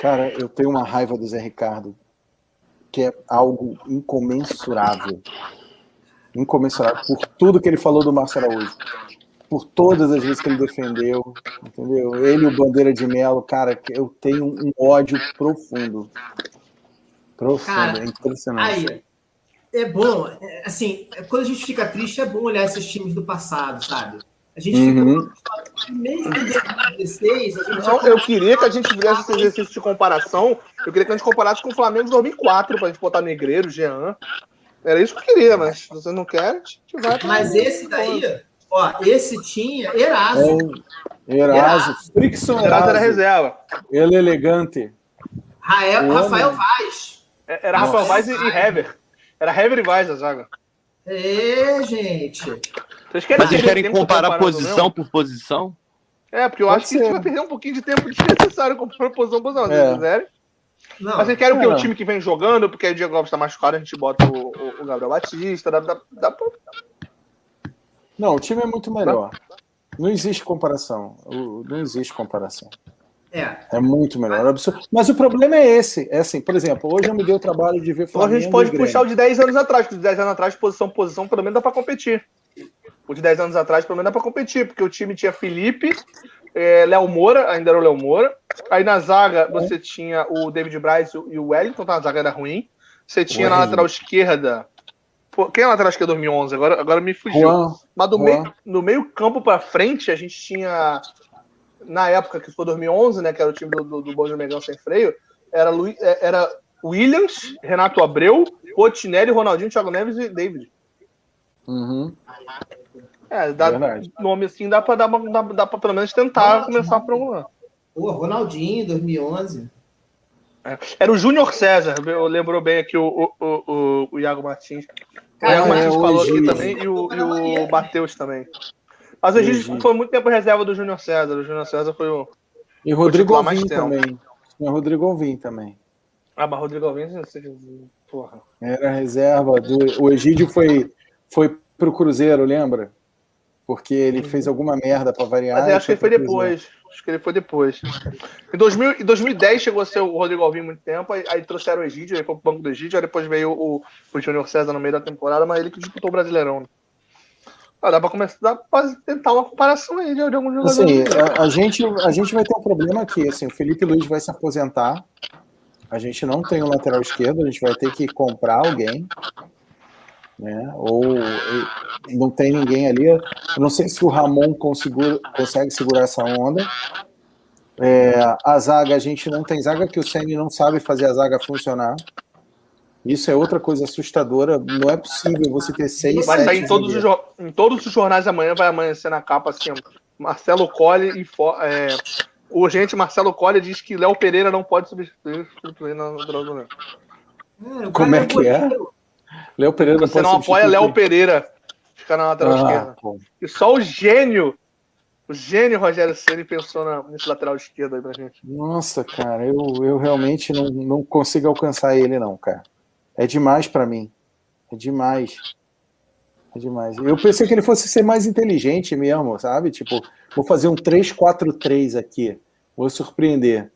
Cara, eu tenho uma raiva do Zé Ricardo, que é algo incomensurável. Incomensurável por tudo que ele falou do Márcio Araújo. por todas as vezes que ele defendeu, entendeu? Ele e o Bandeira de Melo, cara, eu tenho um ódio profundo. Cara, é impressionante. Aí, é bom, assim, quando a gente fica triste, é bom olhar esses times do passado, sabe? A gente ficou, mesmo em 2016, a gente Não, eu queria que a gente fizesse esse exercício de comparação, eu queria que a gente comparasse com o Flamengo de 2004, pra gente botar Negreiro, Jean. Era isso que eu queria, mas se vocês não querem, a gente vai pra... Mas esse daí, ó, esse tinha Eraso. Eraso. Frickson Eraso era Eraso. reserva. Ele elegante. Rafael Vaz. Era Rafael Vaz e Hever. Era Hever e Vaz a zaga. Gente. Mas vocês querem comparar posição por posição? Porque eu acho que a gente vai perder um pouquinho de tempo desnecessário comparando posição por posição. Se vocês quiserem. Não, mas vocês querem o time que vem jogando, porque aí o Diego Alves tá machucado, a gente bota o Gabriel Batista. Dá pra... Não, o time é muito melhor. Não existe comparação. Não existe comparação. É muito melhor. Absurdo. Mas o problema é esse. É assim, por exemplo, hoje eu me dei o trabalho de ver Flamengo. Então a gente pode puxar o de 10 anos atrás, porque de 10 anos atrás, posição, pelo menos dá pra competir. O de 10 anos atrás, pelo menos dá pra competir, porque o time tinha Felipe, Léo Moura, ainda era o Léo Moura. Aí na zaga você tinha o David Braz e o Wellington, então a zaga era ruim. Você tinha na lateral esquerda. Quem é a lateral esquerda 2011? Agora me fugiu. Mas no meio campo pra frente, a gente tinha. Na época que foi 2011, né, que era o time do Bom Megão sem freio, era Williams, Renato Abreu, Potinelli, Ronaldinho, Thiago Neves e David. Nome assim dá pra pelo menos tentar começar por algum lado. Ronaldinho, 2011. Era o Júnior César, lembrou bem aqui o Iago Martins. O Iago Martins falou aqui também e o Matheus também. Mas o Egídio foi muito tempo reserva do Júnior César. O Júnior César foi o. E Rodrigo Alvim também. Tinha Rodrigo Alvim também. Mas Rodrigo Alvim, porra. Era reserva. O Egídio foi pro Cruzeiro, lembra? Porque ele fez alguma merda pra variar. Mas acho que ele foi depois. Em 2010 chegou a ser o Rodrigo Alvim muito tempo, aí trouxeram o Egídio, aí foi pro banco do Egídio, aí depois veio o Júnior César no meio da temporada, mas ele que disputou o Brasileirão. Dá pra tentar uma comparação aí de algum jogador. Assim, a gente vai ter um problema aqui. Assim, o Felipe Luiz vai se aposentar. A gente não tem um lateral esquerdo, a gente vai ter que comprar alguém. Né? Ou não tem ninguém ali. Eu não sei se o Ramon consegue segurar essa onda. A zaga, a gente não tem zaga, que o Ceni não sabe fazer a zaga funcionar. Isso é outra coisa assustadora. Não é possível você ter 6, vai 7... sair em todos os jornais amanhã, vai amanhecer na capa assim, Marcelo Colli urgente, Marcelo Colli diz que Léo Pereira não pode substituir na lateral do Léo. Como é que é? Léo Pereira não Você pode não apoia Léo Pereira ficar na lateral esquerda. Pô. E só o gênio Rogério Ceni pensou nesse lateral esquerdo aí pra gente. Nossa, cara, eu realmente não consigo alcançar ele não, cara. É demais pra mim. É demais. Eu pensei que ele fosse ser mais inteligente mesmo, sabe? Tipo, vou fazer um 3-4-3 aqui. Vou surpreender.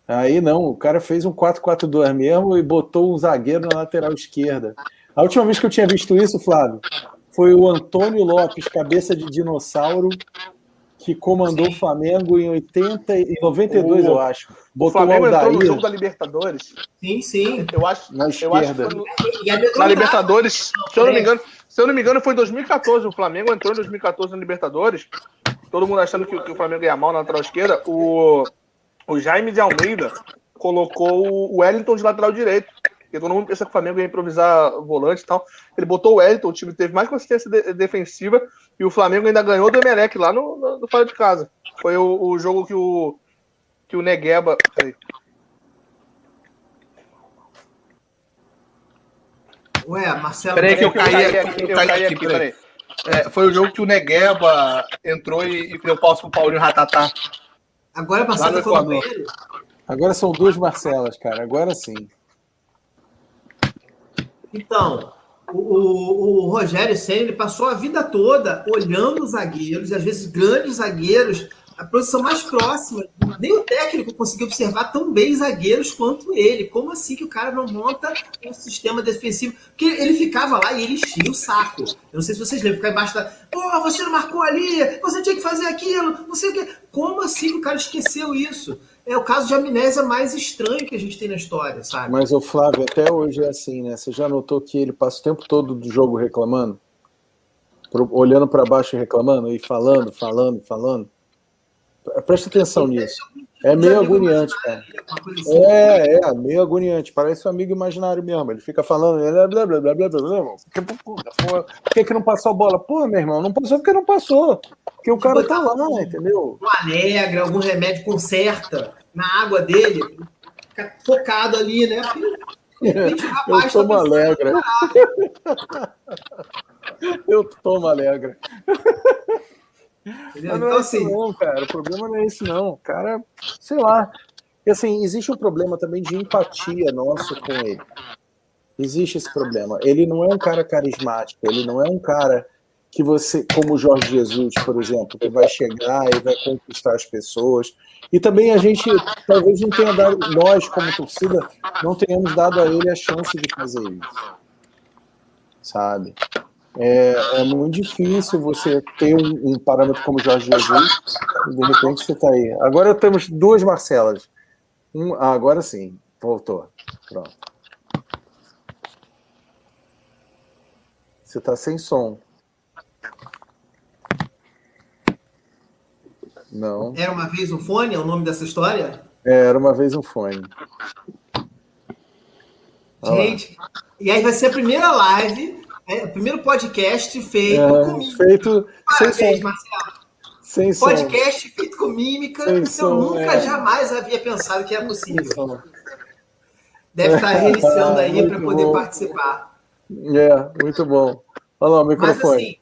Aí não, o cara fez um 4-4-2 mesmo e botou um zagueiro na lateral esquerda. A última vez que eu tinha visto isso, Flávio, foi o Antônio Lopes, cabeça de dinossauro, que comandou o Flamengo em 92, eu acho. Botou o Flamengo entrou no jogo da Libertadores. Sim. Eu acho. Na esquerda. Na Libertadores, se eu não me engano, foi em 2014. O Flamengo entrou em 2014 na Libertadores. Todo mundo achando que o Flamengo ia mal na lateral esquerda. O Jaime de Almeida colocou o Wellington de lateral direito. Porque todo mundo pensa que o Flamengo ia improvisar volante e tal. Ele botou o Wellington, o time teve mais consistência defensiva e o Flamengo ainda ganhou do Emelec lá no fora de casa. Foi o jogo que o Negueba... Peraí. Marcelo... Peraí que eu caí aqui, peraí. Foi o jogo que o Negueba entrou e deu pausa pro Paulinho Ratatá. Agora Marcelo foi no banheiro? Agora são 2 Marcelas, cara. Agora sim. Então, o Rogério Ceni passou a vida toda olhando os zagueiros, e às vezes grandes zagueiros, a posição mais próxima. Nem o técnico conseguiu observar tão bem zagueiros quanto ele. Como assim que o cara não monta um sistema defensivo? Porque ele ficava lá e ele enchia o saco. Eu não sei se vocês lembram, ficar embaixo da... Pô, você não marcou ali, você tinha que fazer aquilo, não sei o quê. Como assim que o cara esqueceu isso? É o caso de amnésia mais estranho que a gente tem na história, sabe? Mas o Flávio, até hoje é assim, né? Você já notou que ele passa o tempo todo do jogo reclamando? Olhando para baixo e reclamando? E falando? Presta atenção nisso. É meio agoniante, cara. É meio agoniante. Parece um amigo imaginário mesmo. Ele fica falando, blá, blá, blá, blá, blá, blá. Por que não passou a bola? Pô, meu irmão, não passou porque não passou. Porque o cara tá lá, entendeu? Um Alegra, algum remédio conserta na água dele, fica focado ali, né? De repente, o rapaz eu tomo Alegra. Eu tomo Alegra. Mas não é isso não, cara. O problema não é esse não. Cara, sei lá. E assim, existe um problema também de empatia nosso com ele. Existe esse problema. Ele não é um cara carismático, ele não é um cara que você, como o Jorge Jesus, por exemplo, que vai chegar e vai conquistar as pessoas. E também a gente, talvez não tenha dado, nós como torcida, não tenhamos dado a ele a chance de fazer isso. Sabe? É muito difícil você ter um parâmetro como Jorge Jesus e de repente você está aí. Agora temos duas Marcelas. Agora sim, voltou. Pronto. Você está sem som. Não. Era uma vez um fone, é o nome dessa história? Era uma vez um fone. Gente, e aí vai ser a primeira live... o primeiro podcast feito com mímica. Feito Parabéns, sem som. Marcelo. Sem podcast som. Feito com mímica. Sem eu som, nunca jamais havia pensado que era possível. Deve estar reiniciando aí para poder participar. Muito bom. Olha lá o microfone.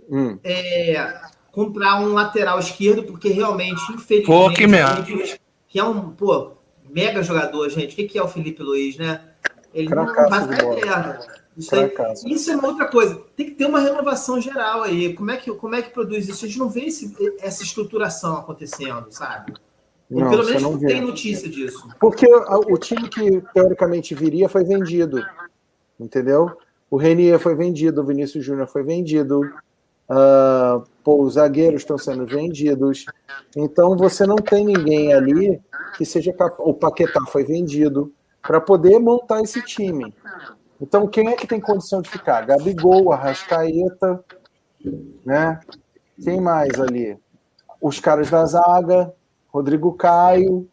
Mas assim, comprar um lateral esquerdo, porque realmente, infelizmente, que é um mega jogador, gente. O que é o Felipe Luiz, né? Ele não vai ficar eterno. Isso é uma outra coisa. Tem que ter uma renovação geral aí. Como é que produz isso? A gente não vê essa estruturação acontecendo, sabe? Ou pelo menos não tem notícia disso. Porque o time que teoricamente viria foi vendido. Entendeu? O Renier foi vendido, o Vinícius Júnior foi vendido, os zagueiros estão sendo vendidos. Então você não tem ninguém ali que seja capaz. O Paquetá foi vendido para poder montar esse time. Então, quem é que tem condição de ficar? Gabigol, Arrascaeta, né? Quem mais ali? Os caras da zaga, Rodrigo Caio,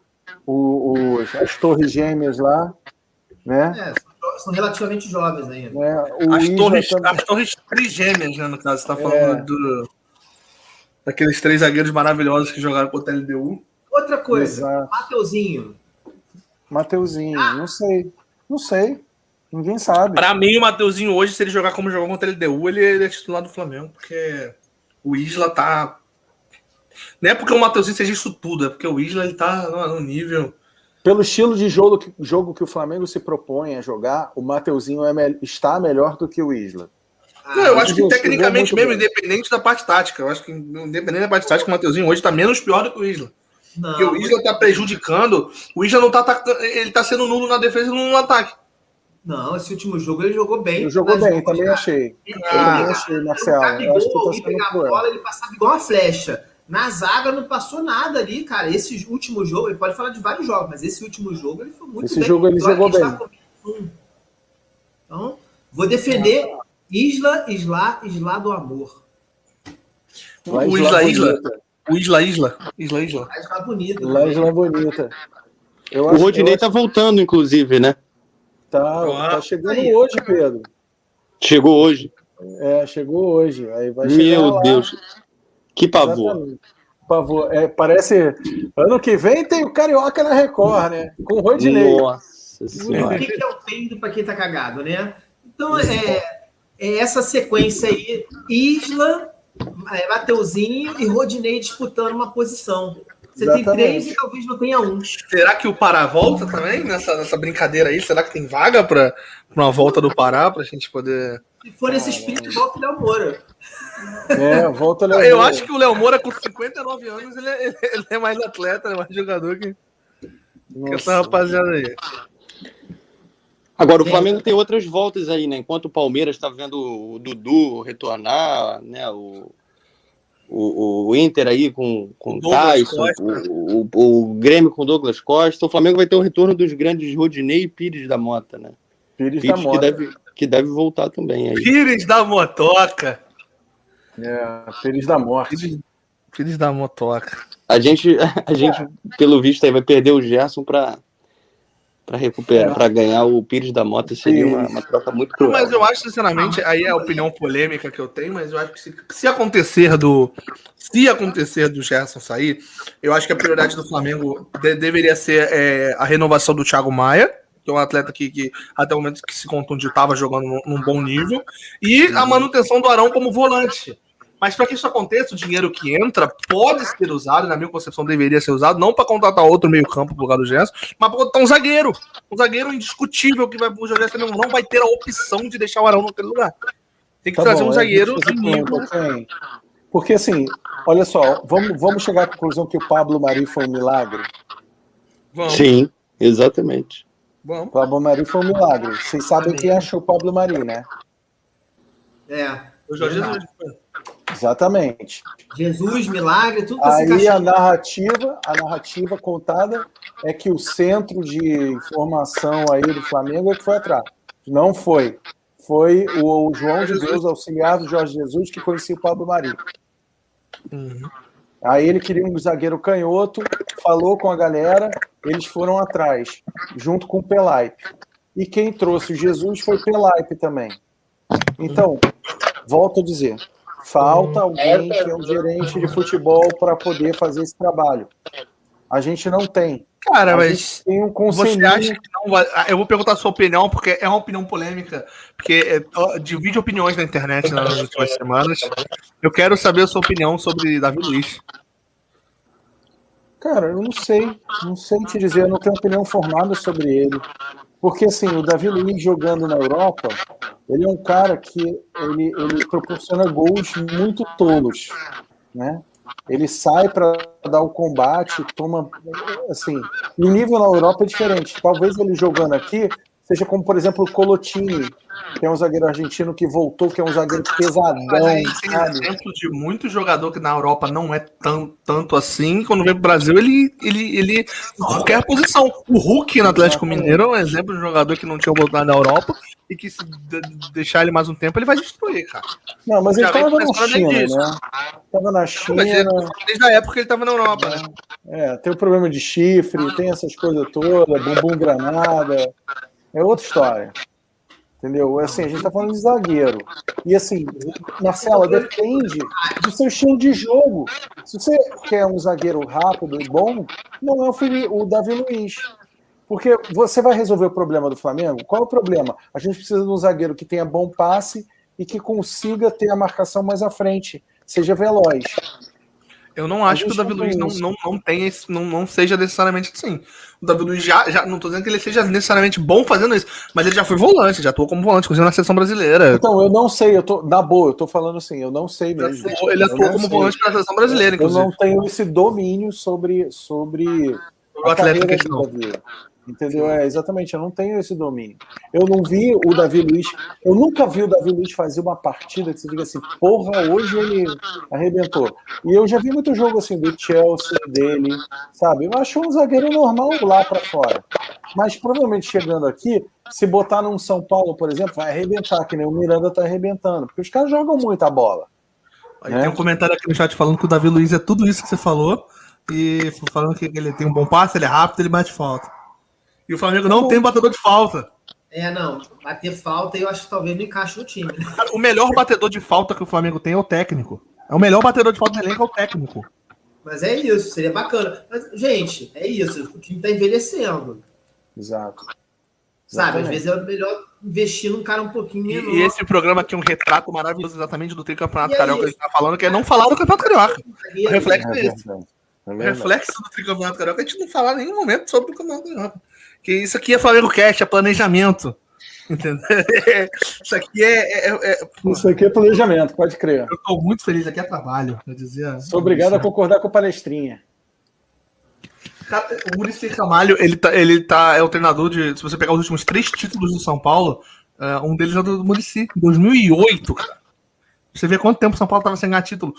as Torres Gêmeas lá, né? São relativamente jovens ainda. As Torres Trigêmeas, né, no caso. Você está falando daqueles 3 zagueiros maravilhosos que jogaram contra a LDU. Outra coisa, Mateuzinho, não sei. Ninguém sabe. Pra mim, o Mateuzinho hoje, se ele jogar como jogou contra a LDU, ele é titular do Flamengo, porque o Isla tá... Não é porque o Mateuzinho seja isso tudo, é porque o Isla ele tá no nível... Pelo estilo de jogo que o Flamengo se propõe a jogar, o Mateuzinho está melhor do que o Isla. Não, eu acho que tecnicamente mesmo, independente da parte tática, eu acho que independente da parte tática, o Mateuzinho hoje tá menos pior do que o Isla. Não, porque o Isla tá prejudicando, o Isla não tá atacando, ele tá sendo nulo na defesa e nulo no ataque. Não, esse último jogo ele jogou bem. Ele jogou bem, também achei. Marcelo. Eu acho que pegar a bola, ele passava igual uma flecha. Na zaga não passou nada ali, cara. Esse último jogo, ele pode falar de vários jogos, mas esse último jogo ele foi muito bem. Esse jogo ele jogou bem. Então, vou defender Isla do Amor. O Isla. Isla bonita. O Rodinei tá voltando, inclusive, né? Tá chegando hoje, Pedro. Chegou hoje. Chegou hoje. Aí vai Meu Deus. Que pavor. Exatamente. Pavor. Parece. Ano que vem tem o Carioca na Record, né? Com o Rodinei. Nossa Senhora. O que é o peido pra quem tá cagado, né? Então, essa sequência aí: Isla, Mateuzinho e Rodinei disputando uma posição. Você tem 3 e talvez não tenha 1. Será que o Pará volta também nessa brincadeira aí? Será que tem vaga para uma volta do Pará para a gente poder... Se for nesse espírito, volta o Léo Moura. Volta o Léo Eu Moura. acho que o Léo Moura, com 59 anos, ele é mais atleta, é mais jogador que essa rapaziada aí. Agora, o Flamengo tem outras voltas aí, né? Enquanto o Palmeiras está vendo o Dudu retornar, né? O Inter aí com o Tyson, o Grêmio com o Douglas Costa, o Flamengo vai ter o retorno dos grandes Rodinei e Pires da Mota, né? Pires da Mota. Que deve voltar também aí. Pires da Motoca. Pires da Morte. Pires da Motoca. A gente, pelo visto, aí vai perder o Gerson para recuperar, para ganhar o Pires da Mota. Seria uma troca muito cruel. Mas eu acho, sinceramente, aí é a opinião polêmica que eu tenho, mas eu acho que se acontecer do Gerson sair, eu acho que a prioridade do Flamengo deveria ser a renovação do Thiago Maia, que é um atleta que até o momento que se contundiu estava jogando num bom nível, e a manutenção do Arão como volante. Mas para que isso aconteça, o dinheiro que entra pode ser usado, na minha concepção deveria ser usado, não para contratar outro meio-campo por lugar do Gerson, mas para contratar um zagueiro indiscutível que o Gerson não vai ter a opção de deixar o Arão naquele lugar. Tem que trazer um zagueiro de nível. Porque assim, olha só, vamos chegar à conclusão que o Pablo Mari foi um milagre? Vamos. Sim, exatamente. O Pablo Mari foi um milagre. Vocês sabem quem achou o Pablo Mari, né? O Jorge Jesus. Exatamente. Jesus, milagre, tudo aí a narrativa contada é que o centro de informação aí do Flamengo é que foi atrás. Não foi. Foi o João de Deus, auxiliar do Jorge Jesus, que conhecia o Pablo Mari. Aí ele queria um zagueiro canhoto, falou com a galera, eles foram atrás, junto com o Pelaipe. E quem trouxe o Jesus foi o Pelaipe também. Então, volto a dizer, falta alguém que é um gerente de futebol para poder fazer esse trabalho. A gente não tem. Cara, mas tem um você acha que não vai... Eu vou perguntar a sua opinião, porque é uma opinião polêmica, porque divide opiniões na internet nas últimas semanas. Eu quero saber a sua opinião sobre Davi Luiz. Cara, eu não sei te dizer, eu não tenho opinião formada sobre ele. Porque, assim, o Davi Luiz jogando na Europa, ele é um cara que ele proporciona gols muito tolos, né? Ele sai para dar o combate, toma, assim, e o nível na Europa é diferente. Talvez ele jogando aqui seja como, por exemplo, o Colotini, que é um zagueiro argentino que voltou, que é um zagueiro pesadão. Mas aí tem exemplo de muito jogador que na Europa não é tanto assim, quando vem pro Brasil, ele qualquer posição. O Hulk no Atlético Mineiro é um exemplo de um jogador que não tinha voltado na Europa e que se deixar ele mais um tempo, ele vai destruir, cara. Não, mas ele tava na China, né? Tava na China. Desde a época que ele tava na Europa, né? Tem o problema de chifre, tem essas coisas todas, bumbum granada. É outra história. Entendeu? Assim, a gente tá falando de zagueiro. E assim, Marcelo, depende do seu estilo de jogo. Se você quer um zagueiro rápido e bom, não é o Davi Luiz. Porque você vai resolver o problema do Flamengo? Qual é o problema? A gente precisa de um zagueiro que tenha bom passe e que consiga ter a marcação mais à frente. Seja veloz. Eu não acho que o Davi Luiz não tenha não seja necessariamente assim. O Davi Luiz já não tô dizendo que ele seja necessariamente bom fazendo isso, mas ele já foi volante, já atuou como volante, inclusive na seleção brasileira. Então, eu não sei, na boa, eu tô falando assim, eu não sei mesmo. Ele atuou como volante na seleção brasileira, inclusive. Eu não tenho esse domínio sobre o atleta em questão. Entendeu? Exatamente, eu não tenho esse domínio. Eu não vi o Davi Luiz, eu nunca vi o Davi Luiz fazer uma partida que você diga assim, porra, hoje ele arrebentou. E eu já vi muito jogo assim do Chelsea, dele, sabe? Eu acho um zagueiro normal lá pra fora. Mas provavelmente chegando aqui, se botar num São Paulo, por exemplo, vai arrebentar, que nem o Miranda tá arrebentando, porque os caras jogam muita bola. Aí tem um comentário aqui no chat falando que o Davi Luiz é tudo isso que você falou, e falando que ele tem um bom passe, ele é rápido, ele bate falta. E o Flamengo não tem batedor de falta. Não. Bater falta eu acho que talvez não encaixe no time. Cara, o melhor batedor de falta que o Flamengo tem é o técnico. É o melhor batedor de falta do elenco, é o técnico. Mas é isso, seria bacana. Mas, gente, é isso. O time tá envelhecendo. Exato. Sabe, às vezes é melhor investir num cara um pouquinho menor. E esse programa aqui é um retrato maravilhoso exatamente do tricampeonato carioca que a gente tá falando, que é não falar do campeonato carioca. O reflexo é esse. O reflexo do tricampeonato carioca, a gente não falar em nenhum momento sobre o campeonato carioca. Que isso aqui é Flamengo Cast, é planejamento. Entendeu? Isso aqui Isso aqui é planejamento, pode crer. Eu tô muito feliz, aqui é trabalho. Eu dizia. Sou obrigado a concordar com a palestrinha. Cara, o Muricy Ramalho, é o treinador de. Se você pegar os últimos 3 títulos do São Paulo, um deles é do Muricy, em 2008, cara. Você vê quanto tempo o São Paulo tava sem ganhar título.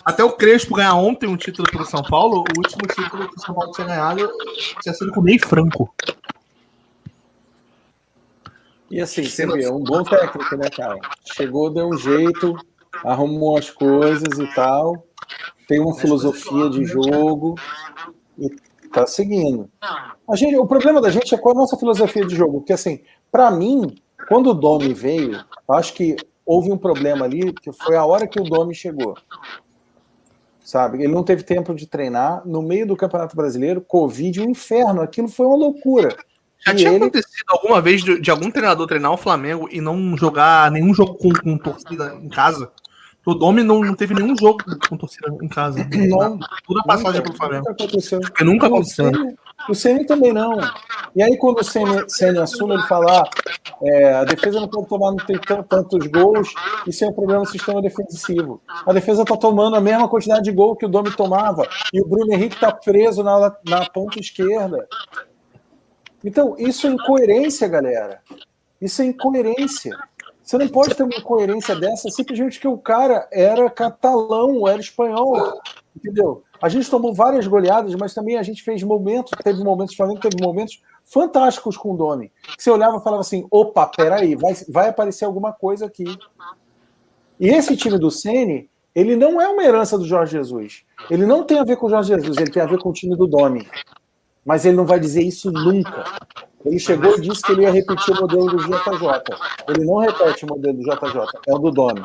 Até o Crespo ganhar ontem um título pelo São Paulo, o último título que o São Paulo tinha ganhado tinha sido com o Ney Franco. E assim, você vê, é um bom técnico, né, cara? Chegou, deu um jeito, arrumou as coisas e tal, tem uma filosofia de jogo e tá seguindo. O problema da gente é qual a nossa filosofia de jogo, porque assim, pra mim, quando o Domi veio, eu acho que houve um problema ali, que foi a hora que o Domi chegou. Sabe? Ele não teve tempo de treinar, no meio do Campeonato Brasileiro, Covid, um inferno, aquilo foi uma loucura. Já tinha acontecido alguma vez de algum treinador treinar o Flamengo e não jogar nenhum jogo com torcida em casa? O Domi não teve nenhum jogo com torcida em casa. Não. Toda a passagem pelo Flamengo. Nunca aconteceu. Nunca aconteceu. O Ceni também não. E aí, quando o Ceni assume, ele fala: a defesa não pode tomar tantos gols, isso é um problema no sistema defensivo. A defesa está tomando a mesma quantidade de gol que o Domi tomava, e o Bruno Henrique está preso na ponta esquerda. Então, isso é incoerência, galera. Isso é incoerência. Você não pode ter uma incoerência dessa simplesmente porque o cara era catalão, era espanhol, entendeu? A gente tomou várias goleadas, mas também a gente teve momentos fantásticos com o Domi. Você olhava e falava assim, opa, peraí, vai aparecer alguma coisa aqui. E esse time do Ceni, ele não é uma herança do Jorge Jesus. Ele não tem a ver com o Jorge Jesus, ele tem a ver com o time do Domi. Mas ele não vai dizer isso nunca. Ele chegou e disse que ele ia repetir o modelo do JJ. Ele não repete o modelo do JJ, é o do Domi.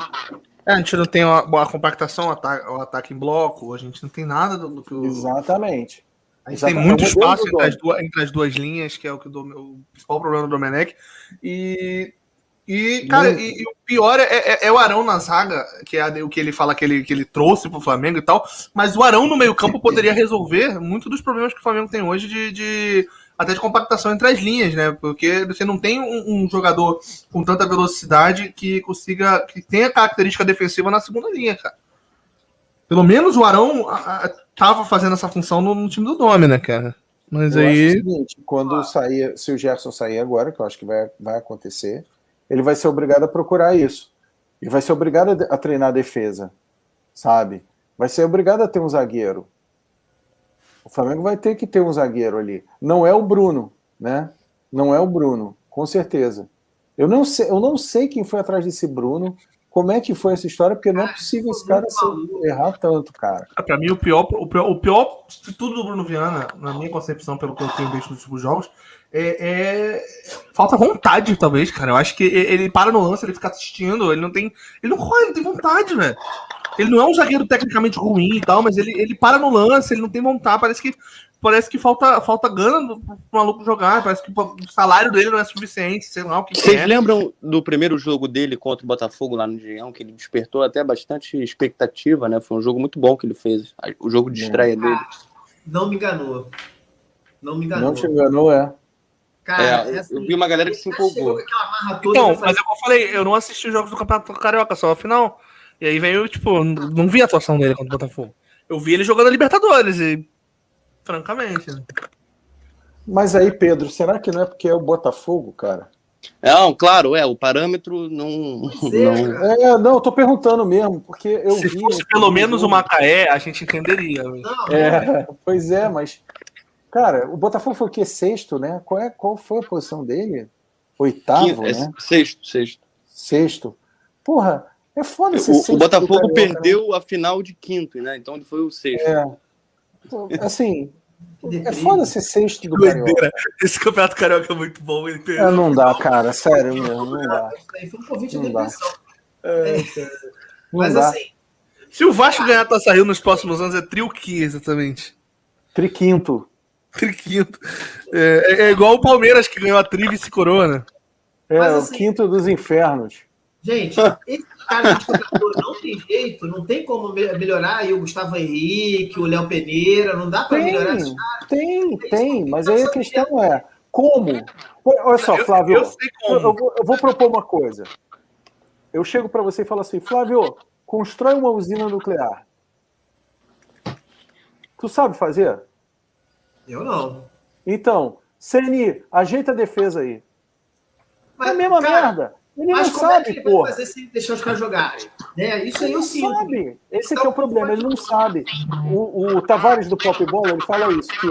A gente não tem a compactação, o ataque em bloco, a gente não tem nada do que o... Exatamente. A gente tem muito espaço entre as duas linhas, que é o principal problema do Domenech. E o pior é o Arão na zaga, que é o que ele fala que ele trouxe pro Flamengo e tal, mas o Arão no meio-campo poderia resolver muito dos problemas que o Flamengo tem hoje até de compactação entre as linhas, né? Porque você não tem um jogador com tanta velocidade que tenha característica defensiva na segunda linha, cara. Pelo menos o Arão tava fazendo essa função no time do Domi, né, cara? Mas eu aí... acho o seguinte, quando sair, se o Gerson sair agora, que eu acho que vai acontecer, ele vai ser obrigado a procurar isso. Ele vai ser obrigado a treinar a defesa, sabe? Vai ser obrigado a ter um zagueiro. O Flamengo vai ter que ter um zagueiro ali. Não é o Bruno, né? Não é o Bruno, com certeza. Eu não sei quem foi atrás desse Bruno, como é que foi essa história, porque não é possível esse cara errar tanto, cara. Pra mim, o pior de tudo do Bruno Viana, na minha concepção, pelo que eu tenho visto nos últimos jogos, falta vontade, talvez, cara. Eu acho que ele para no lance, ele fica assistindo, ele não corre, não tem vontade, velho. Ele não é um zagueiro tecnicamente ruim e tal, mas ele para no lance, ele não tem vontade, parece que falta gana pro maluco jogar, parece que o salário dele não é suficiente, sei lá o que Vocês lembram do primeiro jogo dele contra o Botafogo lá no Engenhão, que ele despertou até bastante expectativa, né? Foi um jogo muito bom que ele fez, o jogo de estreia dele. Não me enganou. Não te enganou, Cara, eu vi uma galera que se empolgou. Então, mas eu falei, eu não assisti os jogos do Campeonato Carioca, só a final. E aí veio, tipo, não vi a atuação dele contra o Botafogo. Eu vi ele jogando a Libertadores e, francamente... Mas aí, Pedro, será que não é porque é o Botafogo, cara? Não, claro, o parâmetro não... Não, eu tô perguntando mesmo, porque eu vi... Se fosse pelo menos o Macaé, a gente entenderia. Pois é, mas... Cara, o Botafogo foi o quê? Sexto, né? Qual foi a posição dele? Oitavo, né? Sexto. Porra, é foda esse sexto. O Botafogo perdeu a final de quinto, né? Então ele foi o sexto. Assim, é foda ser sexto do Carioca. Esse Campeonato Carioca é muito bom. Não dá, cara. Sério mesmo, não dá. Foi um convite de depressão. Mas assim... Se o Vasco ganhar a Taça Rio nos próximos anos, é trio que exatamente? Triquinto. É igual o Palmeiras que ganhou a Tríplice Coroa, né? O quinto dos infernos. Gente, esse cara de jogador não tem jeito, não tem como melhorar aí o Gustavo Henrique, o Léo Pereira, não dá para melhorar esse cara. Tem, mas aí a questão é, Como? Olha só, Flávio, eu sei como. eu vou propor uma coisa. Eu chego para você e falo assim, Flávio, constrói uma usina nuclear. Tu sabe fazer? Eu não. Então, CNI, ajeita a defesa aí. Mas, É a mesma cara, merda. Ele mas não como é sabe, que ele vai porra. fazer sem deixar os caras jogarem? Né? Isso aí Ele eu não sinto. sabe. Esse aqui é o problema, ele não sabe. O Tavares do Pop Bola, ele fala isso, que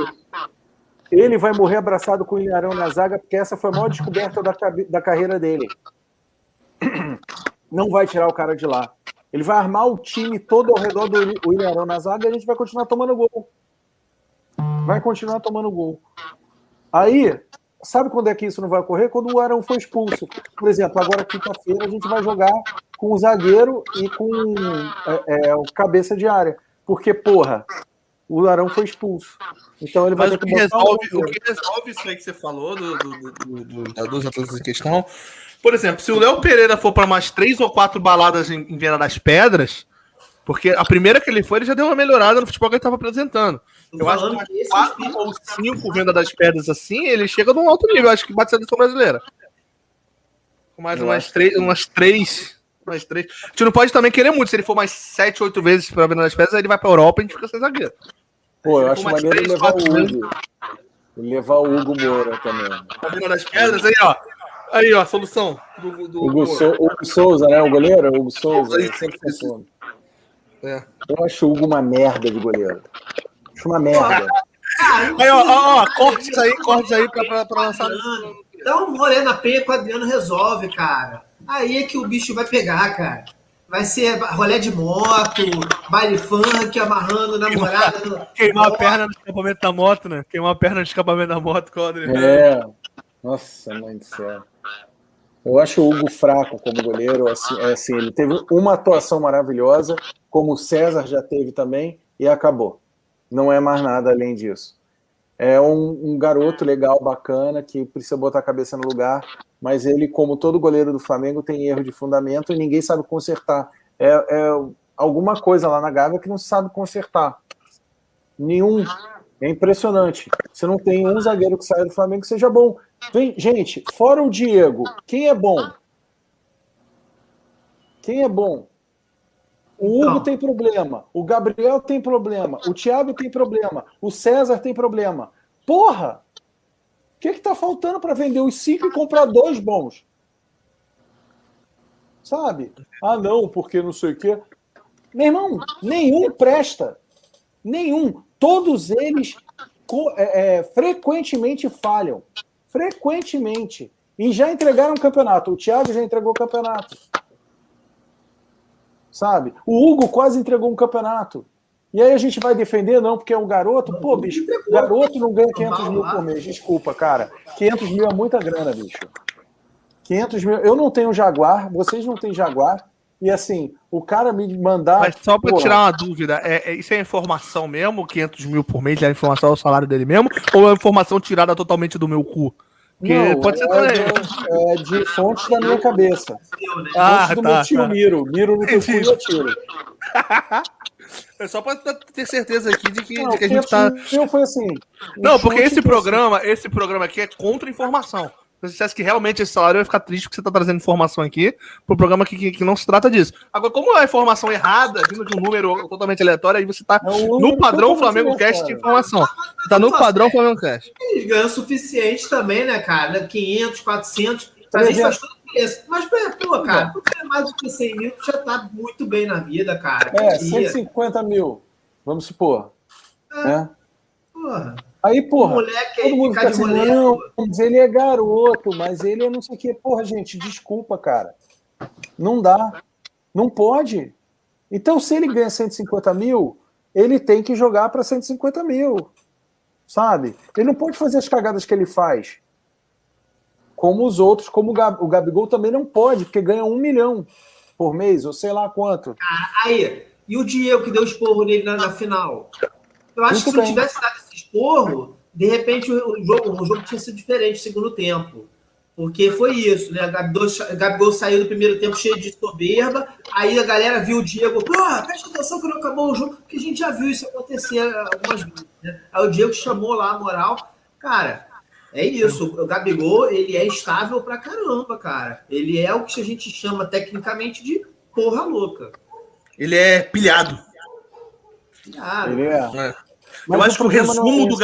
ele vai morrer abraçado com o Ilharão na zaga, porque essa foi a maior descoberta da carreira dele. Não vai tirar o cara de lá. Ele vai armar o time todo ao redor do Ilharão na zaga e a gente vai continuar tomando gol. Vai continuar tomando gol. Aí, sabe quando é que isso não vai ocorrer? Quando o Arão for expulso. Por exemplo, agora quinta-feira a gente vai jogar com o zagueiro e com o cabeça de área. Porque, porra, o Arão foi expulso. Então ele vai Mas ter que botar o que resolve isso aí que você falou dos atletas em questão. Por exemplo, se o Léo Pereira for para umas 3 ou 4 baladas em Viana das Pedras, porque a primeira que ele foi, ele já deu uma melhorada no futebol que ele estava apresentando. Eu acho que esse 4 ou 5 Venda das Pedras assim, ele chega num alto nível. Eu acho que bate a seleção brasileira. Com mais umas 3. A gente não pode também querer muito. Se ele for mais 7, 8 vezes para Venda das Pedras, aí ele vai para Europa e a gente fica sem zagueiro. Pô, eu acho maneiro ele levar o Hugo. Levar o Hugo Moura também. A Venda das Pedras, aí, ó. Aí, ó, a solução do Hugo Souza, né? O goleiro? Hugo Souza. Sempre funciona. É. Eu acho o Hugo uma merda de goleiro. Acho uma merda. Aí, ó, cortes aí pra lançar. Dá um rolê na Penha que o Adriano resolve, cara. Aí é que o bicho vai pegar, cara. Vai ser rolê de moto, baile funk, amarrando namorada. Queimar a perna no escapamento da moto, né? Queimar a perna no escapamento da moto com o Adriano. É. Nossa, mãe do céu. Eu acho o Hugo fraco como goleiro. Assim, ele teve uma atuação maravilhosa, como o César já teve também, e acabou. Não é mais nada além disso. É um garoto legal, bacana, que precisa botar a cabeça no lugar, mas ele, como todo goleiro do Flamengo, tem erro de fundamento e ninguém sabe consertar. É alguma coisa lá na Gávea que não sabe consertar. Nenhum. É impressionante. Você não tem um zagueiro que saia do Flamengo que seja bom. Gente, fora o Diego, quem é bom? Quem é bom? O Hugo tem problema, o Gabriel tem problema, o Thiago tem problema, o César tem problema. Porra! O que tá faltando para vender os 5 e comprar 2 bons? Sabe? Ah, não, porque não sei o quê. Meu irmão, nenhum presta. Nenhum. Todos eles frequentemente falham. Frequentemente. E já entregaram o campeonato. O Thiago já entregou o campeonato. Sabe? O Hugo quase entregou um campeonato. E aí a gente vai defender, não, porque é um garoto. Pô, bicho, garoto não ganha 500 mil por mês. Desculpa, cara. 500 mil é muita grana, bicho. 500 mil. Eu não tenho Jaguar, vocês não têm Jaguar. E assim, o cara me mandar... Mas só para tirar uma dúvida, isso é informação mesmo? 500 mil por mês é informação do salário dele mesmo? Ou é informação tirada totalmente do meu cu? Porque não, pode ser é de fontes da minha cabeça. Fontes do meu tio Miro. Miro no teu cu eu tiro. É só para ter certeza aqui de que a gente tá... Foi assim... Não, porque esse programa aqui é contra-informação. Se você dissesse que realmente esse salário vai ficar triste porque você está trazendo informação aqui para o programa que não se trata disso. Agora, como é a informação errada, vindo de um número totalmente aleatório, aí você está no padrão Flamengo Cast de informação. Está no padrão Flamengo Cast. Eles ganham o suficiente também, né, cara? 500, 400, a gente faz todo preço. Mas, pô, cara, tu ganha mais do que 100 mil, tu já tá muito bem na vida, cara. 150 mil, vamos supor. Porra. Aí, porra, moleque todo mundo fica assim, não, mas ele é garoto, mas ele é não sei o quê. Porra, gente, desculpa, cara. Não dá. Não pode. Então, se ele ganha 150 mil, ele tem que jogar para 150 mil. Sabe? Ele não pode fazer as cagadas que ele faz. Como os outros, como o Gabigol também não pode, porque ganha 1 milhão por mês, ou sei lá quanto. Aí, e o Diego que deu esporro nele na final? Eu acho que se não tivesse dado esse esporro, de repente o jogo tinha sido diferente no segundo tempo. Porque foi isso, né? O Gabigol saiu do primeiro tempo cheio de soberba, aí a galera viu o Diego, presta atenção que não acabou o jogo, porque a gente já viu isso acontecer algumas vezes, né? Aí o Diego chamou lá a moral. Cara, É isso, o Gabigol, ele é estável pra caramba, cara. Ele é o que a gente chama tecnicamente de porra louca. Ele é pilhado. Pilhado. Ele é. É. Mas Eu acho que o problema não é resumo do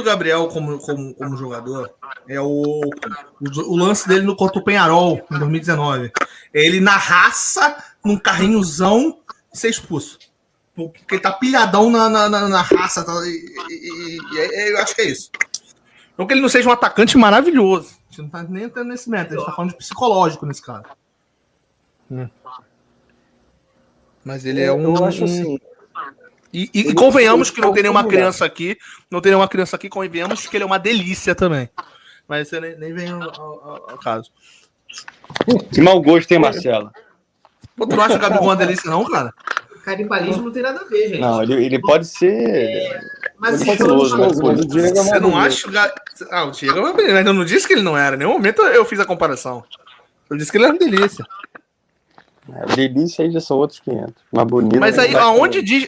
esse. Gabriel, como jogador, é o lance dele no contra o Peñarol, em 2019. Ele na raça, num carrinhozão, ser expulso. Porque ele tá pilhadão na raça. Eu acho que é isso. Não que ele não seja um atacante maravilhoso. A gente não tá nem entrando nesse método. A gente tá falando de psicológico nesse cara. Mas ele é um... Eu acho assim. E convenhamos que não tem nenhuma criança aqui. Não tem nenhuma criança aqui, convenhamos que ele é uma delícia também. Mas você nem vem ao caso. Que mau gosto, hein, Marcelo? Pô, tu não acha o Gabigol uma delícia, não, cara? Canibalismo não tem nada a ver, gente. Não, ele pode ser. Mas Ele assim, pode ser gostoso, mas o Diego é Você mais não bonito. acha o o Diego é uma beleza, mas eu não disse que ele não era. Em nenhum momento eu fiz a comparação. Eu disse que ele era uma delícia. Delícia aí já são outros 500. Mas bonito. Mas aí, né? aonde diz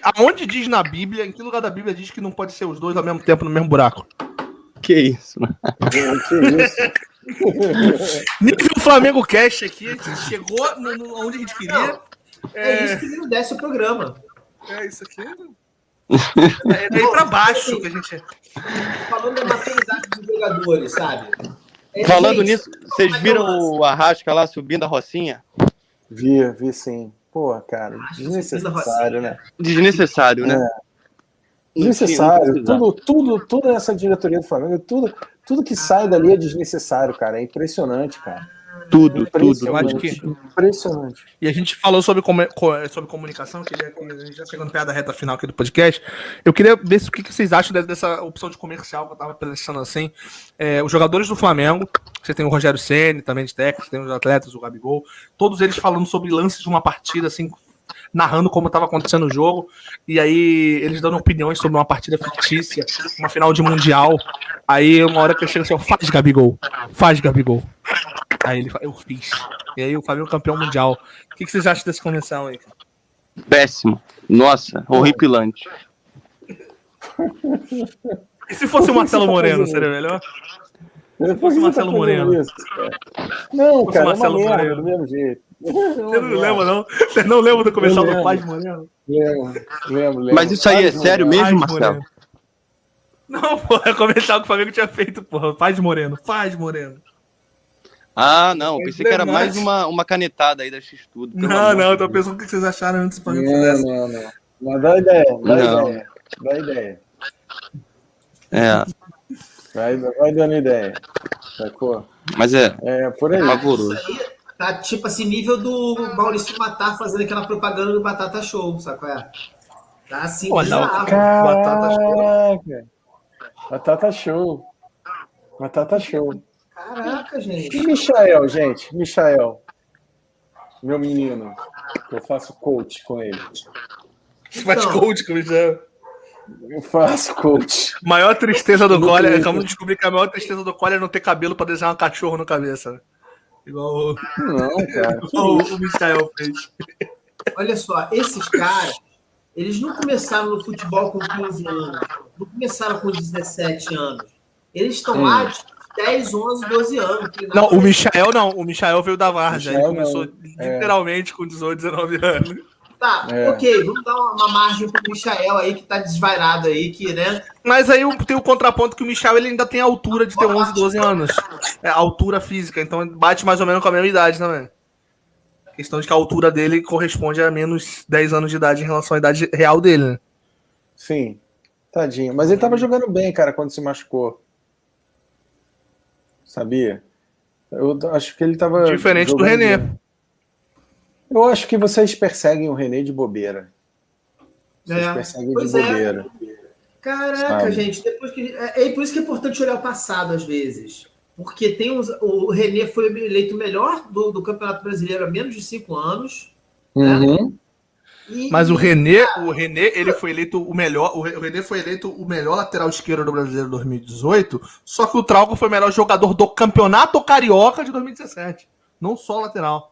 na Bíblia, em que lugar da Bíblia diz que não pode ser os dois ao mesmo tempo no mesmo buraco? Que isso, mano. Que isso? Nível Flamengo Cash aqui, a gente chegou onde a gente queria. é isso que não desce o programa. É isso aqui. É daí pra baixo que a gente. Falando da maturidade dos jogadores, sabe? Falando Gente, nisso, vocês viram o Arrasca lá subindo a Rocinha? Vi sim. Pô, cara, desnecessário, né? Desnecessário, né? Desnecessário. Tudo essa diretoria do Flamengo, tudo que sai dali é desnecessário, cara. É impressionante, cara. Tudo. Eu acho que. Impressionante. E a gente falou sobre comunicação, que a gente já chegando perto da reta final aqui do podcast. Eu queria ver o que vocês acham dessa opção de comercial que eu tava pensando assim. Os jogadores do Flamengo, você tem o Rogério Ceni, também de técnico, tem os atletas, o Gabigol, todos eles falando sobre lances de uma partida, assim, narrando como estava acontecendo o jogo, e aí eles dando opiniões sobre uma partida fictícia, uma final de Mundial. Aí uma hora que eu chego assim, faz Gabigol. Aí ele fala, eu fiz. E aí o Flamengo campeão mundial. O que vocês acham dessa convenção aí? Péssimo. Nossa, horripilante. E se fosse o Marcelo Moreno, seria melhor? Se fosse Marcelo Moreno. Não, cara, é Marcelo uma merda, Moreno. do mesmo jeito. Você não lembra, não? Você não lembra do comercial do Paz Moreno? Lembro. Mas isso aí é sério mesmo, Marcelo? Moreno. Não, porra, é o comercial que o Flamengo tinha feito, porra. Faz Moreno. Ah, não. Pensei que era mais uma canetada aí da X-Tudo. Não, eu tô pensando o que vocês acharam antes do Flamengo fizesse. Não. Mas dá ideia. É, Vai dando ideia. Sacou? mas é Por aí. pavoroso. Isso aí tá tipo assim, nível do Maurício Matar fazendo aquela propaganda do Batata Show, sacou? Tá assim, Pô, não, bizarro. Caraca. Batata show. Caraca, gente. E Michael, gente? Michael. Meu menino. Eu faço coach com ele. Faz coach com o Michel. Eu faço coach. Maior tristeza do Cole, acabamos de descobrir que a maior tristeza do Cole é não ter cabelo pra desenhar um cachorro na cabeça. Igual Não, cara. o Michael fez. Olha só, esses caras, eles não começaram no futebol com 15 anos, não começaram com 17 anos. Eles estão lá de 10, 11, 12 anos. Não, o Michael não. O Michael veio da Várzea. Ele Michael começou literalmente com 18, 19 anos. Tá, ok, vamos dar uma margem pro Michael aí que tá desvairado aí, que, né? Mas aí tem o contraponto que o Michel ele ainda tem a altura de ter 11, 12 anos. É a altura física, então bate mais ou menos com a mesma idade também. A questão de que a altura dele corresponde a menos 10 anos de idade em relação à idade real dele, né? Sim. Tadinho. Mas ele tava jogando bem, cara, quando se machucou. Sabia? Eu acho que ele tava. Diferente do René. Bem. Eu acho que vocês perseguem o René de bobeira. Vocês perseguem de bobeira. Caraca, sabe? gente, depois que. Por isso que é importante olhar o passado, às vezes. Porque tem o René foi eleito o melhor do Campeonato Brasileiro há menos de 5 anos. Uhum. Né? Mas o René, ele foi eleito o melhor. O René foi eleito o melhor lateral esquerdo do Brasileiro em 2018. Só que o Trauco foi o melhor jogador do Campeonato Carioca de 2017. Não só lateral.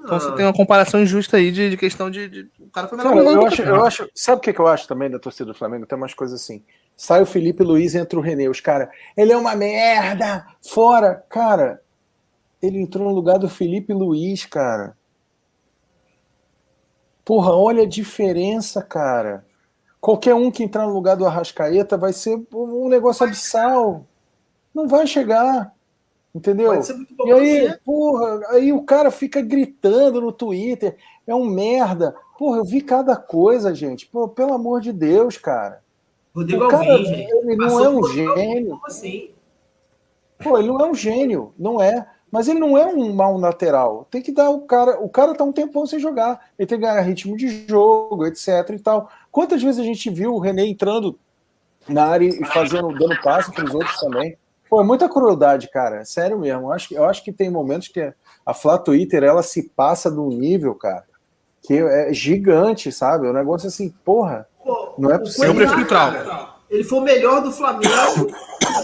Então você tem uma comparação injusta aí de questão de o cara foi melhor. Cara, eu acho. Sabe o que eu acho também da torcida do Flamengo? Tem umas coisas assim. Sai o Felipe Luiz e entra o René. Os caras, ele é uma merda! Fora! Cara, ele entrou no lugar do Felipe Luiz, cara. Porra, olha a diferença, cara. Qualquer um que entrar no lugar do Arrascaeta vai ser um negócio abissal. Não vai chegar. Entendeu? Pode ser muito bom E aí, você. porra, aí o cara fica gritando no Twitter, é um merda. Porra, eu vi cada coisa, gente. Pô, pelo amor de Deus, cara. Rodrigo O cara, Alvim, gente. ele não Passou é um por Rodrigo Alvim, gênio. como assim? Pô, ele não é um gênio, não é. Mas ele não é um mau lateral. Tem que dar o cara tá um tempão sem jogar. Ele tem que ganhar ritmo de jogo, etc e tal. Quantas vezes a gente viu o René entrando na área e dando passe para os outros também? Pô, é muita crueldade, cara. Sério mesmo. Eu acho que tem momentos que a Flá Twitter, ela se passa de um nível, cara, que é gigante, sabe? É um negócio assim, porra, Pô, não é o possível. Cuejá, cara, ele foi o melhor do Flamengo,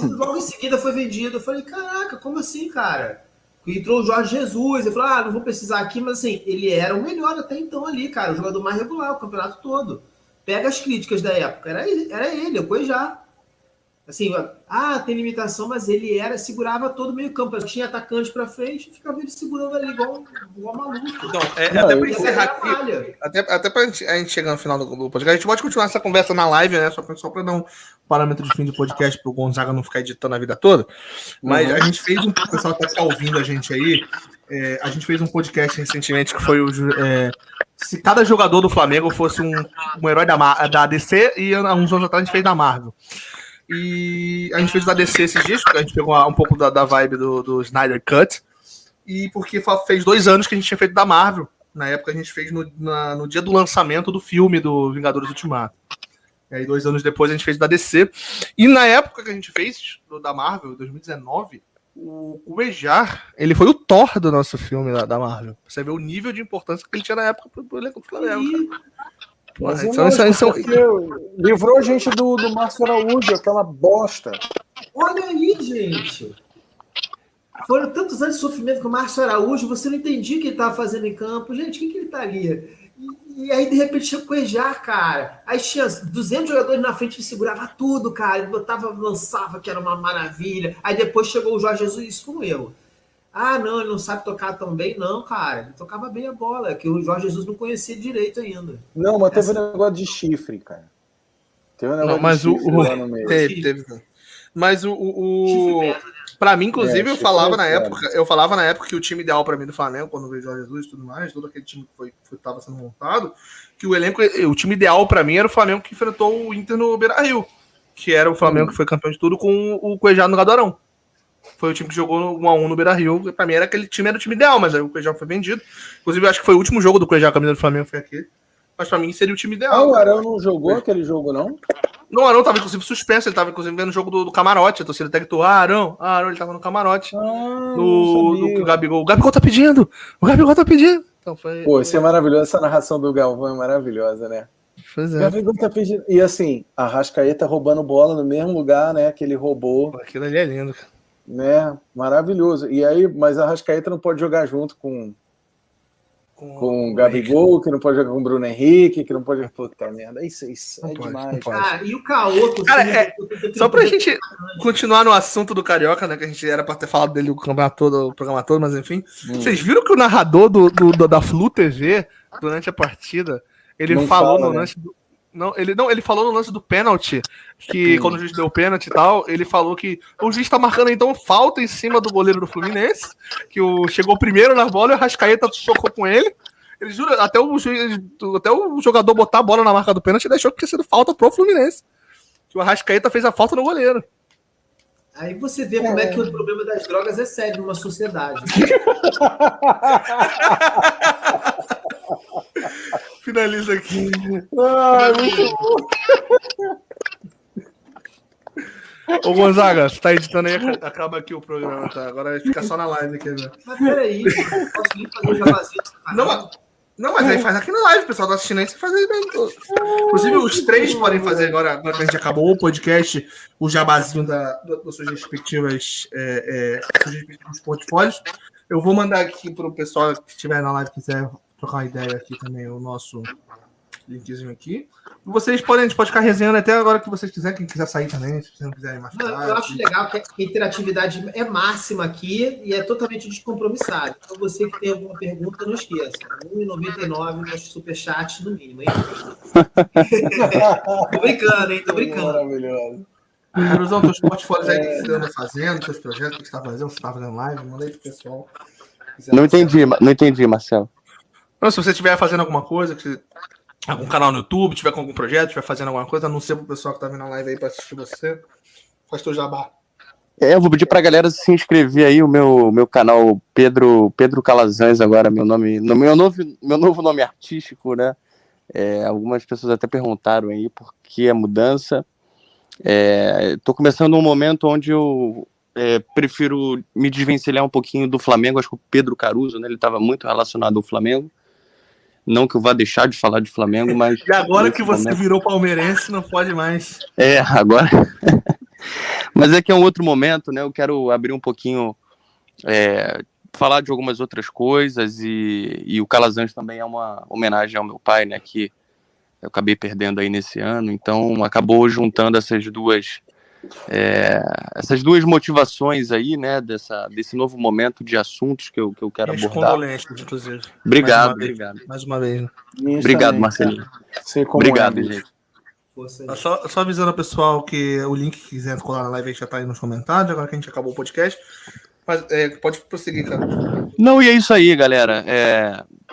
logo em seguida foi vendido. Eu falei, caraca, como assim, cara? Entrou o Jorge Jesus, ele falou, não vou precisar aqui, mas assim, ele era o melhor até então ali, cara, o jogador mais regular, o campeonato todo. Pega as críticas da época, era ele, o Cuejá. Assim, tem limitação, mas ele segurava todo o meio campo. Tinha atacante pra frente, ficava ele segurando ali igual maluco. Então, até pra encerrar aqui, até pra gente chegar no final do podcast, a gente pode continuar essa conversa na live, né? Só pra dar um parâmetro de fim de podcast pro Gonzaga não ficar editando a vida toda. Mas a gente fez o pessoal que tá ouvindo a gente aí, a gente fez um podcast recentemente que foi se cada jogador do Flamengo fosse um herói da DC, e há uns anos atrás a gente fez da Marvel. E a gente fez da DC esses dias, porque a gente pegou um pouco da vibe do Snyder Cut, e porque fez 2 anos que a gente tinha feito da Marvel. Na época a gente fez no dia do lançamento do filme do Vingadores Ultimato. E aí 2 anos depois a gente fez da DC. E na época que a gente fez da Marvel, em 2019, o Cuejá, ele foi o Thor do nosso filme da Marvel. Você vê o nível de importância que ele tinha na época pro elenco do Flamengo, cara. Mas livrou a gente do Márcio Araújo, aquela bosta. Olha aí, gente. Foram tantos anos de sofrimento com o Márcio Araújo, você não entendia o que ele estava fazendo em campo. Gente, o que ele tá ali? E aí, de repente, tinha o Cuejá, cara. Aí tinha 200 jogadores na frente, ele segurava tudo, cara. Ele lançava, que era uma maravilha. Aí depois chegou o Jorge Jesus, isso foi um erro. Não, ele não sabe tocar tão bem, não, cara. Ele tocava bem a bola, que o Jorge Jesus não conhecia direito ainda. Não, mas teve um negócio de chifre, cara. Teve um negócio de chifre lá no meio. Teve. Mas pra mim, inclusive, eu falava na época que o time ideal pra mim do Flamengo, quando veio o Jorge Jesus e tudo mais, todo aquele time que estava sendo montado, que o time ideal pra mim era o Flamengo que enfrentou o Inter no Beira-Rio, que era o Flamengo que foi campeão de tudo com o Cuejá no Gadarão. Foi o time que jogou 1-1 no Beira-Rio. Pra mim era o time ideal, mas aí o Cuejá foi vendido. Inclusive, eu acho que foi o último jogo do Cuejá, a camisa do Flamengo foi aquele. Mas pra mim seria o time ideal. O Arão não jogou aquele jogo, não? Não, o Arão tava inclusive suspenso. Ele tava inclusive vendo o jogo do camarote. A torcida até gritou, Arão, ele tava no camarote. Do Gabigol. O Gabigol tá pedindo! Então foi. Pô, isso é maravilhoso. Essa narração do Galvão é maravilhosa, né? Pois é. O Gabigol tá pedindo. E assim, a Arrascaeta roubando bola no mesmo lugar, né? Que ele roubou. Pô, aquilo ali é lindo, cara. Né? Maravilhoso. E aí, mas a Arrascaeta não pode jogar junto com o Gabigol, que não pode jogar com o Bruno Henrique, que não pode. Puta merda, isso é demais. E o Caô, cara, só pra gente continuar no assunto do Carioca, né? Que a gente era pra ter falado dele o programa todo, mas enfim. Vocês viram que o narrador da Flu TV, durante a partida, ele não falou no lance do. Ele falou no lance do pênalti, que quando o juiz deu o pênalti e tal, ele falou que o juiz tá marcando então falta em cima do goleiro do Fluminense, que chegou primeiro na bola e o Arrascaeta chocou com ele. Ele jura, até o jogador botar a bola na marca do pênalti e deixou que tinha sido falta pro Fluminense. Que o Arrascaeta fez a falta no goleiro. Aí você vê como é que o problema das drogas é sério numa sociedade. Finaliza aqui. Muito bom. Ô Gonzaga, você tá editando aí, acaba aqui o programa, tá? Agora fica só na live aqui, né? Mas peraí, eu posso nem fazer o jabazinho. Não, mas aí faz aqui na live, o pessoal tá assistindo aí, você faz aí mesmo. Inclusive, os 3 podem fazer agora que a gente acabou o podcast, o jabazinho das suas respectivas portfólios. Eu vou mandar aqui pro pessoal que estiver na live quiser trocar uma ideia aqui também, o nosso linkzinho aqui. E vocês podem, a gente pode ficar resenhando até agora que vocês quiserem, quem quiser sair também, se vocês não quiserem mais Não, tarde. eu acho legal que a interatividade é máxima aqui e é totalmente descompromissado. Então, você que tem alguma pergunta, não esqueça. R$1,99 nos superchats no mínimo, hein? Tô brincando, hein? Tô brincando. Maravilhoso. Caruzão, teus portfólios aí que você anda fazendo, teus projetos, o que você tá fazendo, você tá fazendo live, manda aí pro pessoal. Não entendi, Marcelo. Não, se você estiver fazendo alguma coisa, algum canal no YouTube, tiver com algum projeto, estiver fazendo alguma coisa, anuncia pro pessoal que tá vendo a live aí pra assistir você. Faz teu jabá. Eu vou pedir pra galera se inscrever aí, o meu canal Pedro Calazans agora, meu novo nome artístico, né? Algumas pessoas até perguntaram aí por que a mudança. Tô começando um momento onde eu prefiro me desvencilhar um pouquinho do Flamengo. Acho que o Pedro Caruso, né, ele estava muito relacionado ao Flamengo. Não que eu vá deixar de falar de Flamengo, mas... E agora que você virou palmeirense, não pode mais. Agora... Mas é que é um outro momento, né? Eu quero abrir um pouquinho... falar de algumas outras coisas e o Calazans também é uma homenagem ao meu pai, né? Que eu acabei perdendo aí nesse ano. Então, acabou juntando essas duas motivações aí, né, desse novo momento de assuntos que eu quero abordar. Condolências, inclusive. Obrigado. Mais uma vez. Obrigado, também, Marcelinho. Obrigado, gente. Só avisando ao pessoal que o link que quiser colar na live já tá aí nos comentários, agora que a gente acabou o podcast. Mas pode prosseguir, cara. Não, e é isso aí, galera.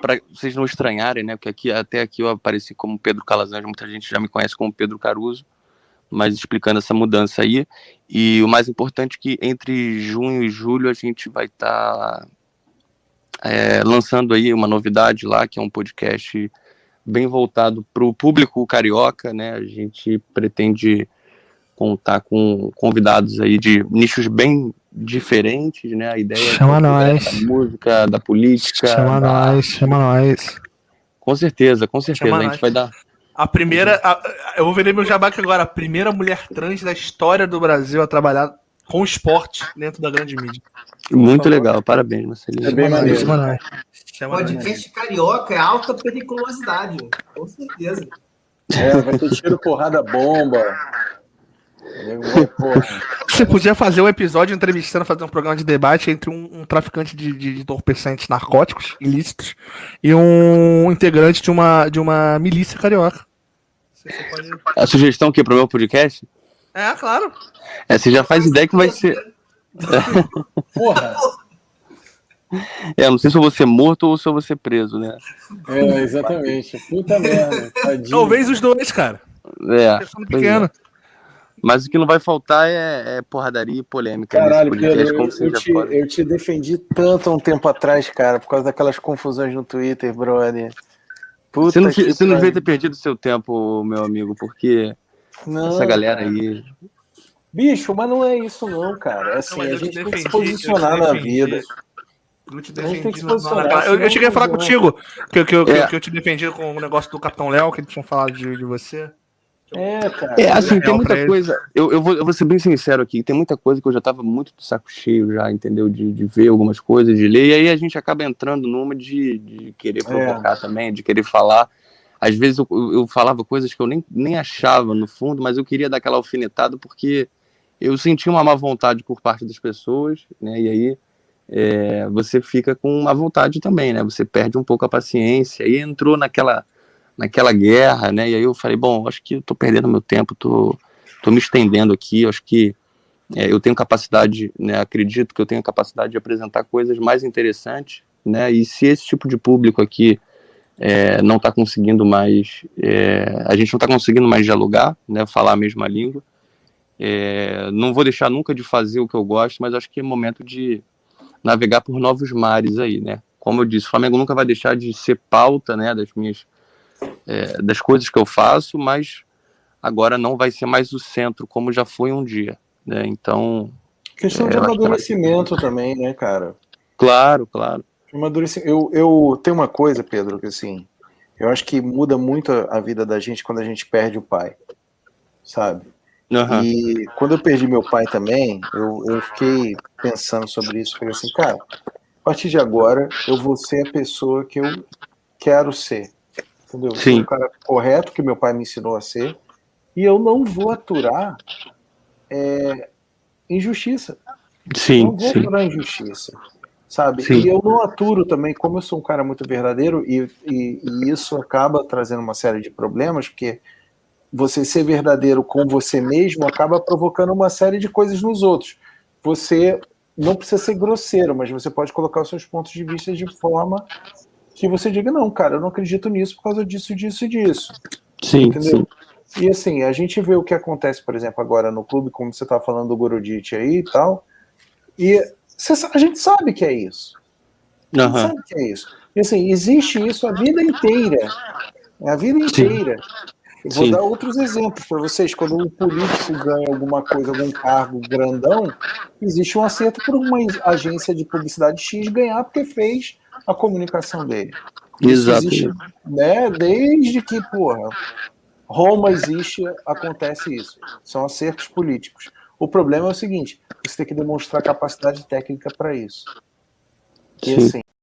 Para vocês não estranharem, né, porque até aqui eu apareci como Pedro Calazans, muita gente já me conhece como Pedro Caruso, mas explicando essa mudança aí. E o mais importante é que entre junho e julho a gente vai estar lançando aí uma novidade lá, que é um podcast bem voltado para o público carioca, né? A gente pretende contar com convidados aí de nichos bem diferentes, né? A ideia chama nós. Da música, da política. Chama nós. Com certeza. A gente vai dar... A primeira, eu vou vender meu jabá aqui agora, a primeira mulher trans da história do Brasil a trabalhar com esporte dentro da grande mídia. Muito legal, parabéns, Marcelinho. É bem maneiro. Podcast carioca é alta periculosidade, com certeza. Vai ter tiro, porrada, bomba. Você podia fazer um episódio entrevistando, fazer um programa de debate entre um traficante de entorpecentes narcóticos ilícitos e um integrante de uma milícia carioca. Pode... A sugestão aqui pro meu podcast? Claro. Você já faz ideia que vai ser... Porra! Não sei se eu vou ser morto ou se eu vou ser preso, né? Exatamente. Puta merda. Tadinho. Talvez os dois, cara. Pequeno. Mas o que não vai faltar é porradaria e polêmica. Caralho, podcast, Pedro, eu te defendi tanto há um tempo atrás, cara, por causa daquelas confusões no Twitter, brother. Você não devia ter perdido seu tempo, meu amigo, porque essa galera aí... Bicho, mas não é isso não, cara. Assim, a gente tem que se posicionar na vida. Eu te defendi. Eu cheguei a falar contigo que eu te defendi com o negócio do Capitão Léo, que ele tinha falado de você. Cara. Assim, tem muita coisa. Eu vou ser bem sincero aqui, tem muita coisa que eu já tava muito de saco cheio já, entendeu? De ver algumas coisas, de ler, e aí a gente acaba entrando numa de querer provocar também, de querer falar. Às vezes eu falava coisas que eu nem achava no fundo, mas eu queria dar aquela alfinetada porque eu sentia uma má vontade por parte das pessoas, né? E aí você fica com má vontade também, né? Você perde um pouco a paciência, e entrou naquela guerra, né? E aí eu falei, bom, acho que eu tô perdendo meu tempo, tô me estendendo aqui, acho que eu tenho capacidade, né? Acredito que eu tenho a capacidade de apresentar coisas mais interessantes, né? E se esse tipo de público aqui não tá conseguindo mais, a gente não tá conseguindo mais dialogar, né? Falar a mesma língua, não vou deixar nunca de fazer o que eu gosto, mas acho que é momento de navegar por novos mares aí, né? Como eu disse, o Flamengo nunca vai deixar de ser pauta, né? Das coisas que eu faço, mas agora não vai ser mais o centro como já foi um dia, né? Então... Questão de amadurecimento também, né, cara? Claro. Eu tenho uma coisa, Pedro, que assim, eu acho que muda muito a vida da gente quando a gente perde o pai, sabe? Uhum. E quando eu perdi meu pai também, eu fiquei pensando sobre isso, falei assim, cara, a partir de agora eu vou ser a pessoa que eu quero ser. Entendeu? Eu Sim. sou um cara correto, que meu pai me ensinou a ser, e eu não vou aturar injustiça. Sim, Não vou sim. aturar injustiça, sabe? Sim. E eu não aturo também, como eu sou um cara muito verdadeiro, e isso acaba trazendo uma série de problemas, porque você ser verdadeiro com você mesmo acaba provocando uma série de coisas nos outros. Você não precisa ser grosseiro, mas você pode colocar os seus pontos de vista de forma que você diga, não, cara, eu não acredito nisso por causa disso, disso e disso. Sim, Entendeu? sim. E assim, a gente vê o que acontece, por exemplo, agora no clube, como você estava falando do Gorodic aí e tal, e a gente sabe que é isso. A gente Aham. sabe que é isso. E assim, existe isso a vida inteira. A vida inteira. Eu vou Sim. dar outros exemplos para vocês. Quando um político ganha alguma coisa, algum cargo grandão, existe um acerto por uma agência de publicidade X ganhar porque fez a comunicação dele. Isso existe, Exatamente. né? Desde que, porra, Roma existe, acontece isso. São acertos políticos. O problema é o seguinte: você tem que demonstrar capacidade técnica para isso. E Sim. assim,